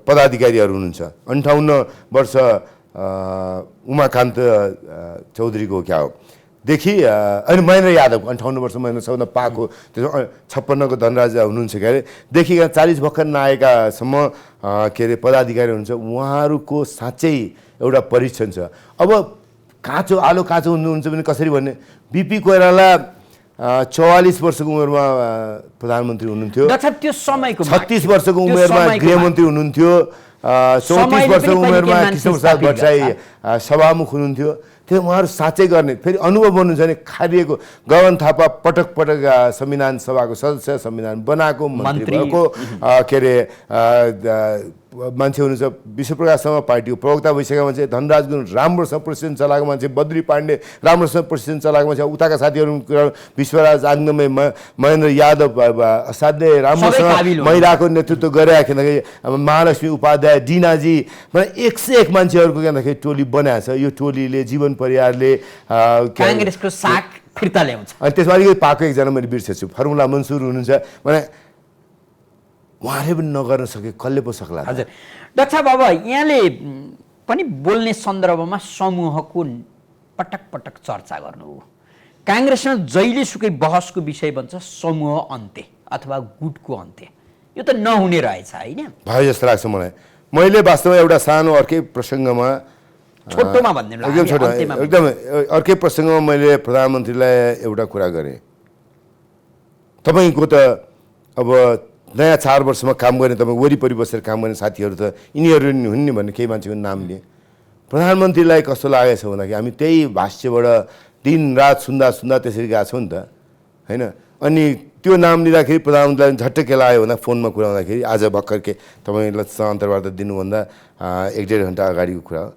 पदाधिकारीहरू हुनुहुन्छ 58 वर्ष उमाकान्त चौधरीको क्या हो देखि अनि महेन्द्र यादव 58 वर्ष महेन्द्र सबभन्दा पाको त्यो 56 को धनराज हुनुहुन्छ के अरे देखि 40 भर्खर नआएकासम्म के अरे पदाधिकारी हुनुहुन्छ उहाँहरूको साँच्चै एउटा परीक्षण छ अब काँचो आलो काँचो हुनुहुन्छ भने कसरी भन्ने बिपी कोइराला 44 वर्षको उमेरमा प्रधानमन्त्री हुनुहुन्थ्यो त्यो समयको 36 वर्षको उमेरमा गृहमन्त्री हुनुहुन्थ्यो 34 वर्षको उमेरमा कृष्णप्रसाद भट्टराई सभामुख हुनुहुन्थ्यो, त्यो उहाँहरू साँच्चै गर्ने, फेरि अनुभव भन्नुहुन्छ भने खारिएको गगन थापा पटक पटक संविधान सभाको सदस्य, संविधान बनाएको मन्त्री भएको, के अरे मान्छे हुनुहुन्छ, विश्वप्रकाश शर्मा पार्टीको प्रवक्ता भइसकेको मान्छे, धनराज गुरुङ राम्रोसँग प्रेसिडेन्ट चलाएको मान्छे, बद्री पाण्डे राम्रोसँग प्रेसिडेन्ट चलाएको मान्छे, उताका साथीहरू विश्वराज आङ्गमे, महेन्द्र यादव असाध्यै राम्रोसँग महिलाको नेतृत्व गरिराखेको, महालक्ष्मी उपाध्याय, डिनाजी, मतलब 101 मान्छेहरूको के भन्दाखेरि टोली बनाएको छ। यो टोलीले जीवन परिवारले काङ्ग्रेसको साख फिर्ता ल्याउँछ। अनि त्यसमा अलिकति पाएको एकजना मैले बिर्सेछु, फर्मुला मन्सुर हुनुहुन्छ, भने उहाँले पनि नगर्न सके कसले पो सक्ला। हजुर डाक्टर साहब, अब यहाँले पनि बोल्ने सन्दर्भमा समूहको पटक पटक चर्चा गर्नुभयो। काङ्ग्रेसमा जहिलेसुकै बहसको विषय बन्छ समूह अन्त्य अथवा गुटको अन्त्य, यो त नहुने रहेछ होइन? भयो जस्तो लाग्छ मलाई। मैले वास्तवमा एउटा सानो अर्कै प्रसङ्गमा, छोटोमा भन्दिनु, एकदम छोटो, एकदम अर्कै प्रसङ्गमा मैले प्रधानमन्त्रीलाई एउटा कुरा गरेँ, तपाईँको त अब नयाँ 4 वर्षमा काम गर्ने, तपाईँ वरिपरि बसेर काम गर्ने साथीहरू त यिनीहरू हुन् नि भन्ने केही मान्छेको नाम लिए। प्रधानमन्त्रीलाई कस्तो लागेको छ भन्दाखेरि हामी त्यही भाष्यबाट दिनरात सुन्दा सुन्दा त्यसरी गएको छौँ नि त होइन। अनि त्यो नाम लिँदाखेरि प्रधानमन्त्रीलाई झट्टै के लाग्यो भन्दा फोनमा कुरा हुँदाखेरि आज भर्खर के तपाईँलाई अन्तर्वार्ता दिनुभन्दा 1-1.5 घन्टा अगाडिको कुरा हो।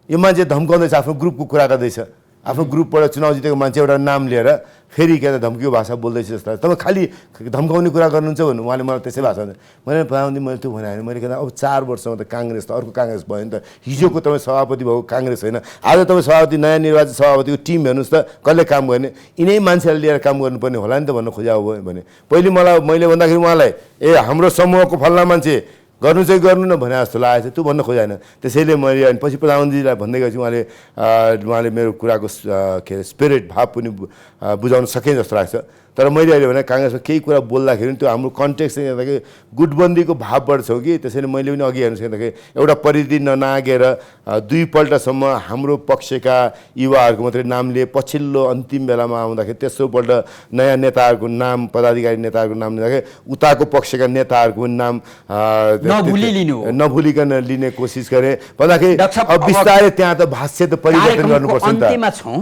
यो मान्छे धम्काउँदैछ, आफ्नो ग्रुपको कुरा गर्दैछ, आफ्नो ग्रुपबाट चुनाव जितेको मान्छे एउटा नाम लिएर फेरि के धम्कीको भाषा बोल्दैछ जस्तो। तपाईँ खालि धम्काउने कुरा गर्नुहुन्छ भन्नु, उहाँले मलाई त्यसै भाषा मैले प्रधानमन्त्री मैले त्यो भने होइन, मैले कहता अब 4 वर्षमा त काङ्ग्रेस त अर्को काङ्ग्रेस भयो नि त। हिजोको तपाईँ सभापति भएको काङ्ग्रेस होइन, आज तपाईँ सभापति नयाँ निर्वाचित सभापतिको टिम हेर्नुहोस् त कसले काम गर्ने, यिनै मान्छेहरूले लिएर काम गर्नुपर्ने होला नि त भन्न खोजेको भयो भने। पहिले मैले भन्दाखेरि उहाँलाई हाम्रो समूहको फल्ना मान्छे गर्नु चाहिँ गर्नु न भने जस्तो लागेको छ, त्यो भन्न खोजेन। त्यसैले मैले अनि पछि प्रधानमन्त्रीलाई भन्दै गएपछि उहाँले मेरो कुराको के अरे स्पिरिट भाव पनि बुझाउन सके जस्तो लाग्छ। तर मैले अहिले भने काङ्ग्रेसमा केही कुरा बोल्दाखेरि त्यो हाम्रो कन्टेक्स्ट चाहिँ हेर्दाखेरि गुटबन्दीको भावबाट छौँ कि, त्यसैले मैले पनि अघि हेर्नु सक्दाखेरि एउटा परिधि ननागेर 2 पल्टसम्म हाम्रो पक्षका युवाहरूको मात्रै नाम लिए, पछिल्लो अन्तिम बेलामा आउँदाखेरि तेस्रोपल्ट नयाँ नेताहरूको नाम, पदाधिकारी नेताहरूको नाम लिँदाखेरि उताको पक्षका नेताहरूको नाम नभुलिकन लिने कोसिस गरेँ भन्दाखेरि अब बिस्तारै त्यहाँ त भाष्य त परिवर्तन गर्नुपर्छ नि त। अन्त्यमा छौँ,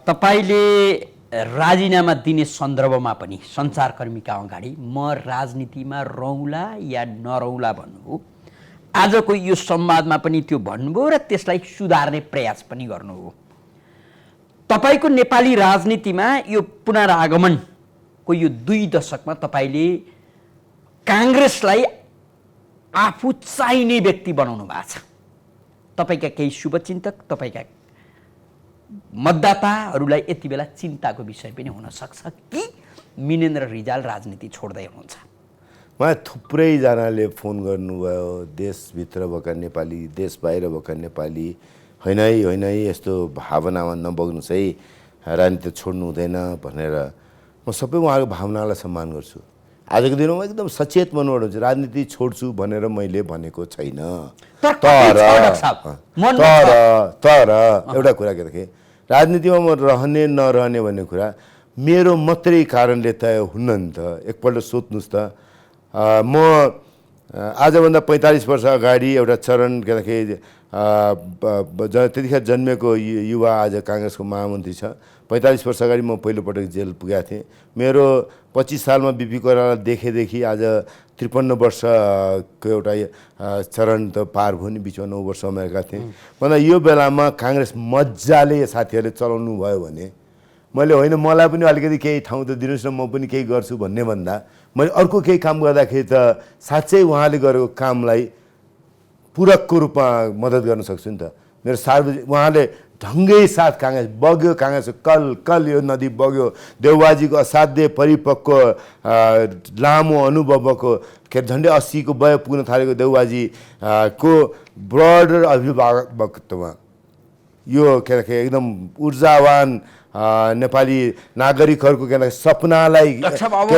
तपाईँले राजीनामा दिने सन्दर्भमा पनि सञ्चारकर्मीका अगाडि म राजनीतिमा रहँला या नरहँला भन्नुभयो। आजको यो संवादमा पनि त्यो भन्नुभयो र त्यसलाई सुधार्ने प्रयास पनि गर्नुभयो। तपाईँको नेपाली राजनीतिमा यो पुनरागमनको यो 2 दशकमा तपाईँले काङ्ग्रेसलाई आफू चाहिने व्यक्ति बनाउनु भएको छ। तपाईँका केही शुभचिन्तक, तपाईँका मतदाताहरूलाई यति बेला चिन्ताको विषय पनि हुनसक्छ कि मिनेन्द्र रिजाल राजनीति छोड्दै हुनुहुन्छ। मलाई थुप्रैजनाले फोन गर्नुभयो, देशभित्र भएका नेपाली, देश बाहिर भएका नेपाली, होइन है यस्तो भावनामा नबग्नुहोस् है, राजनीति छोड्नु हुँदैन भनेर। म सबै उहाँहरूको भावनालाई सम्मान गर्छु। आजको दिनमा एकदम सचेत मनबाट हुन्छ, राजनीति छोड्छु भनेर मैले भनेको छैन। तर एउटा कुरा के थियो, राजनीतिमा म रहने नरहने भन्ने कुरा मेरो मात्रै कारणले तय हुन्न नि त। एकपल्ट सोध्नुहोस् त, म आजभन्दा 45 वर्ष अगाडि एउटा चरण के भन्दाखेरि त्यतिखेर जन्मेको युवा आज काङ्ग्रेसको महामन्त्री छ। 45 वर्ष अगाडि म पहिलोपटक जेल पुगेको थिएँ। मेरो 25 सालमा बिपी कोइराला देखेदेखि आज 53 वर्षको एउटा चरण त पार भयो नि, बिचमा 9 वर्ष अमेरिका थिएँ। भन्दा यो बेलामा काङ्ग्रेस मजाले साथीहरूले चलाउनु भयो भने मैले होइन मलाई पनि अलिकति केही ठाउँ त दिनुहोस् न, म पनि केही गर्छु भन्ने भन्दा मैले अर्को केही काम गर्दाखेरि त साँच्चै उहाँले गरेको कामलाई पूरकको रूपमा मद्दत गर्न सक्छु नि त। मेरो सार्वजनिक उहाँले ढङ्गै साथ काङ्ग्रेस बग्यो, काङ्ग्रेस कल यो नदी बग्यो। देउबाजीको असाध्य परिपक्व लामो अनुभवको के झन्डै 80 को वय पुग्न थालेको देउबाजी को ब्रडर अभिभावकत्वमा यो के अरे एकदम ऊर्जावान नेपाली नागरिकहरूको के अरे सपनालाई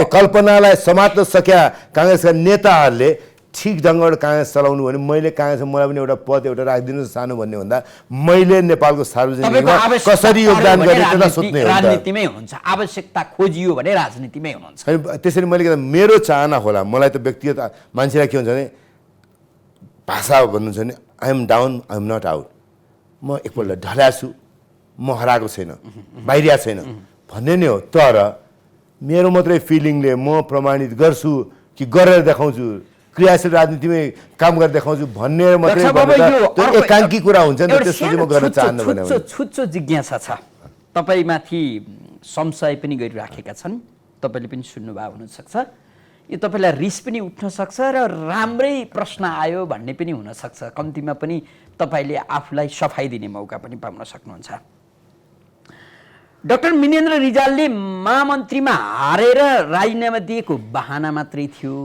कल्पनालाई समात्न सक्या काङ्ग्रेसका नेताहरूले ठिक ढङ्गबाट काङ्ग्रेस चलाउनु भने मैले काङ्ग्रेसमा मलाई पनि एउटा पद एउटा राखिदिनुहोस् सानो भन्ने भन्दा मैले नेपालको सार्वजनिकमा कसरी योगदान गर्ने त्यता सोध्ने हो। राजनीतिमै हुन्छ, आवश्यकता खोजियो भने राजनीतिमै हुनुहुन्छ। त्यसरी मैले के मेरो चाहना होला, मलाई त व्यक्तिगत मान्छेलाई के हुन्छ भने भाषा भन्नुहुन्छ भने I am down I am not out. म एकपल्ट ढल्या छु, म हराएको छैन, बाहिरिया छैन भन्ने नै हो। तर मेरो मात्रै फिलिङले म प्रमाणित गर्छु कि गरेर देखाउँछु, क्रियाशील राजनीतिमै काम गरेर देखाउँछु भन्ने मात्रै त्यो एकाङ्की कुरा हुन्छ नि त, त्यसपछि म गर्न चाहन्न भने छुच्चो जिज्ञासा छ तपाईँमाथि, संशय पनि गरिराखेका छन्, तपाईँले पनि सुन्नुभयो हुनसक्छ, यो तपाईँलाई रिस पनि उठ्न सक्छ र राम्रै प्रश्न आयो भन्ने पनि हुनसक्छ, कम्तीमा पनि तपाईँले आफूलाई सफाइ दिने मौका पनि पाउन सक्नुहुन्छ। डाक्टर मिनेन्द्र रिजालले महामन्त्रीमा हारेर राजीनामा दिएको बहाना मात्रै थियो,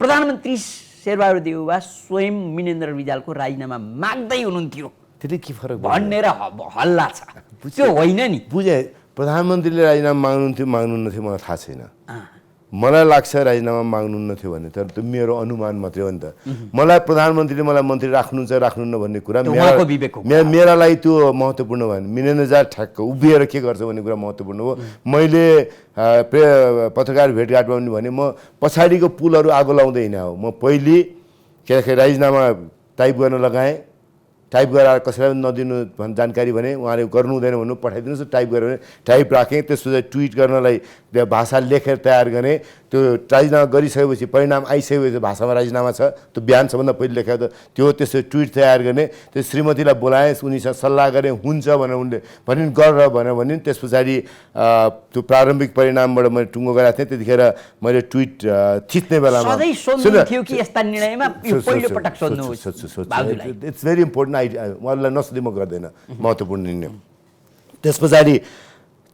प्रधानमन्त्री शेरबहादुर देउवा स्वयं मिनेन्द्र रिजालको राजीनामा माग्दै हुनुहुन्थ्यो त्यसले के फरक भनेर हल्ला छ, त्यो होइन नि? बुझेँ, प्रधानमन्त्रीले राजीनामा माग्नुहुन्थ्यो मलाई थाहा छैन, मलाई लाग्छ राजीनामा माग्नुहुन्न थियो भने, तर त्यो मेरो अनुमान मात्रै हो नि त। मलाई प्रधानमन्त्रीले मलाई मन्त्री राख्नुहुन्छ राख्नुहुन्न भन्ने कुरा मेरा लागि त्यो महत्त्वपूर्ण भएन। मिनेन्द्र रिजाल ठ्याक्क उभिएर के गर्छ भन्ने कुरा महत्त्वपूर्ण हो। मैले पत्रकार भेटघाटमा पनि भने म पछाडिको पुलहरू आगो लाउँदै हिँडे हो। म पहिले के राजीनामा टाइप गर्न लगाएँ, टाइप गरेर कसैलाई पनि नदिनु जानकारी भने उहाँले गर्नु हुँदैन भन्नु, पठाइदिनुहोस् टाइप गरेर भने टाइप राखेँ। त्यसपछि ट्विट गर्नलाई भाषा लेखेर तयार गरेँ। त्यो राजीनामा गरिसकेपछि परिणाम आइसकेपछि भाषामा राजीनामा छ, त्यो बिहान सबभन्दा पहिले लेखेको त त्यो, त्यसो ट्विट तयार गर्ने, त्यो श्रीमतीलाई बोलाएँ, उनीसँग सल्लाह गरेँ, हुन्छ भनेर उनले भनिन् गरेर भनेर भनिन्। त्यस पछाडि त्यो प्रारम्भिक परिणामबाट मैले टुङ्गो गराएको थिएँ। त्यतिखेर मैले ट्विट थिच्ने बेलामा इट्स भेरी इम्पोर्टेन्ट, उहाँलाई नसोधी म गर्दैन, महत्त्वपूर्ण निर्णय। त्यस पछाडि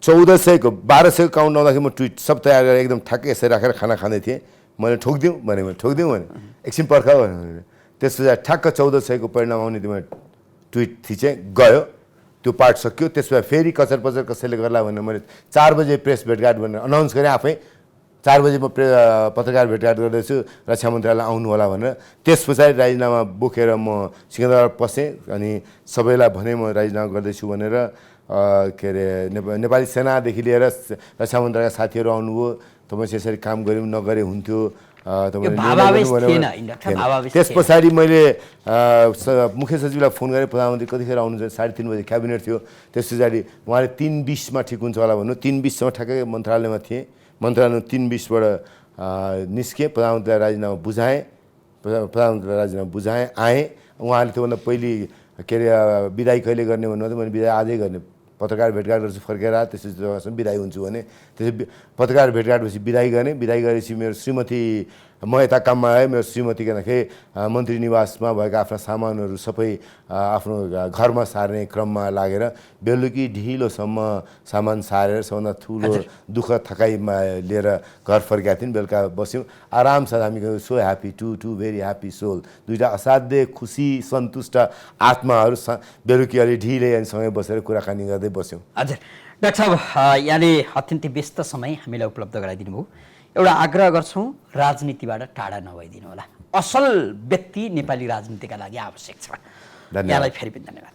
1400 1200 काउन्ट आउँदाखेरि म ट्विट सब तयार गरेर एकदम ठ्याक्कै यसरी राखेर खाना खाँदै थिएँ। मैले ठोकिदिउँ भने एकछिन पर्खाऊ भने, त्यस पछाडि ठ्याक्क 1400 परिणाम आउने त्यो मैले ट्विट थिचेँ, गयो, त्यो पार्ट सक्यो। त्यसपछि फेरि कचर पचर कसैले गर्ला भनेर मैले 4 बजे प्रेस भेटघाट भनेर अनाउन्स गरेँ आफै। 4 बजे म पत्रकार भेटघाट गर्दैछु, रक्षा मन्त्रालय आउनु होला भनेर। त्यस पछाडि राजीनामा बोकेर म सिंहदरबार पसेँ अनि सबैलाई भने म राजीनामा गर्दैछु भनेर। के अरे नेपाली सेनादेखि लिएर रक्षा मन्त्रालयका साथीहरू आउनुभयो, तपाईँ यसरी काम गऱ्यौँ नगरे हुन्थ्यो, त्यस पछाडि मैले मुख्य सचिवलाई फोन गरेँ, प्रधानमन्त्री कतिखेर आउनुहुन्छ? 3:30 बजे क्याबिनेट थियो। त्यस पछाडि उहाँले 3:20मा ठिक हुन्छ होला भन्नु, 3:20सम्म ठ्याक्कै मन्त्रालयमा थिएँ। मन्त्रालयमा 3:20बाट निस्केँ, प्रधानमन्त्रीलाई राजीनामा बुझाएँ, आएँ। उहाँले त्योभन्दा पहिले के अरे बिदाई कहिले गर्ने भन्नुभयो, मैले बिदाई आजै गर्ने, पत्रकार भेटघाट गर्छु फर्केर त्यसपछि बिदाई हुन्छु भने। त्यसपछि पत्रकार भेटघाटपछि बिदाई गरेँ। बिदाई गरेपछि मेरो श्रीमती, म यता काममा आएँ, मेरो श्रीमती के मन्त्री निवासमा भएका आफ्ना सामानहरू सबै आफ्नो घरमा सार्ने क्रममा लागेर बेलुकी ढिलोसम्म सामान सारेर सबभन्दा ठुलो दुःख थकाइमा लिएर घर फर्केका थियौँ। बेलुका बस्यौँ आरामसाथ, हामी so happy, two very happy soul, दुईवटा असाध्यै खुसी सन्तुष्ट आत्माहरू बेलुकी अलि ढिलै अनि सँगै बसेर कुराकानी गर्दै बस्यौँ। हजुर डाक्टर साहब, यहाँले अत्यन्तै व्यस्त समय हामीलाई उपलब्ध गराइदिनु भयो। एउटा आग्रह गर्छौँ, राजनीतिबाट टाढा नभइदिनु होला। असल व्यक्ति नेपाली राजनीतिका लागि आवश्यक छ। यहाँलाई फेरि पनि धन्यवाद।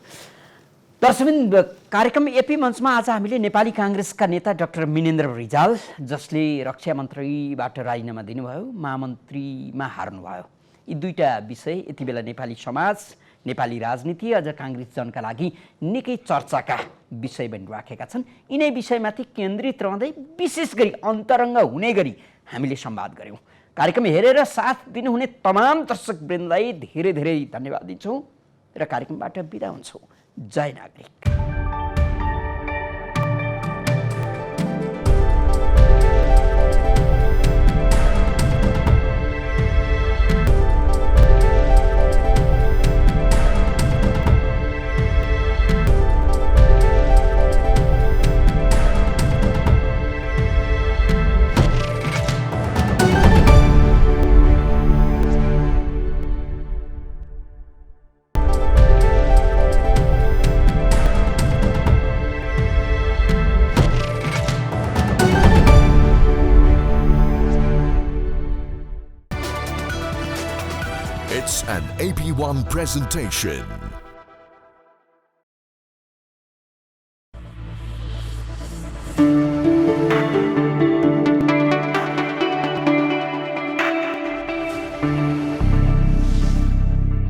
दर्शकवृन्द, कार्यक्रम एपी मञ्चमा आज हामीले नेपाली काङ्ग्रेसका नेता डाक्टर मिनेन्द्र रिजाल, जसले रक्षा मन्त्रीबाट राजीनामा दिनुभयो, महामन्त्रीमा हार्नुभयो, यी दुईटा विषय यति बेला नेपाली समाज, नेपाली राजनीति, अझ काङ्ग्रेस जनका लागि निकै चर्चाका विषय बनिराखेका छन्। यिनै विषयमाथि केन्द्रित रहँदै विशेष गरी अन्तरङ्ग हुने गरी हामीले संवाद गऱ्यौँ। कार्यक्रम हेरेर साथ दिनुहुने तमाम दर्शकवृन्दलाई धेरै धेरै धन्यवाद दिन्छौँ र कार्यक्रमबाट बिदा हुन्छौँ। जय नागरिक। It's an AP1 presentation.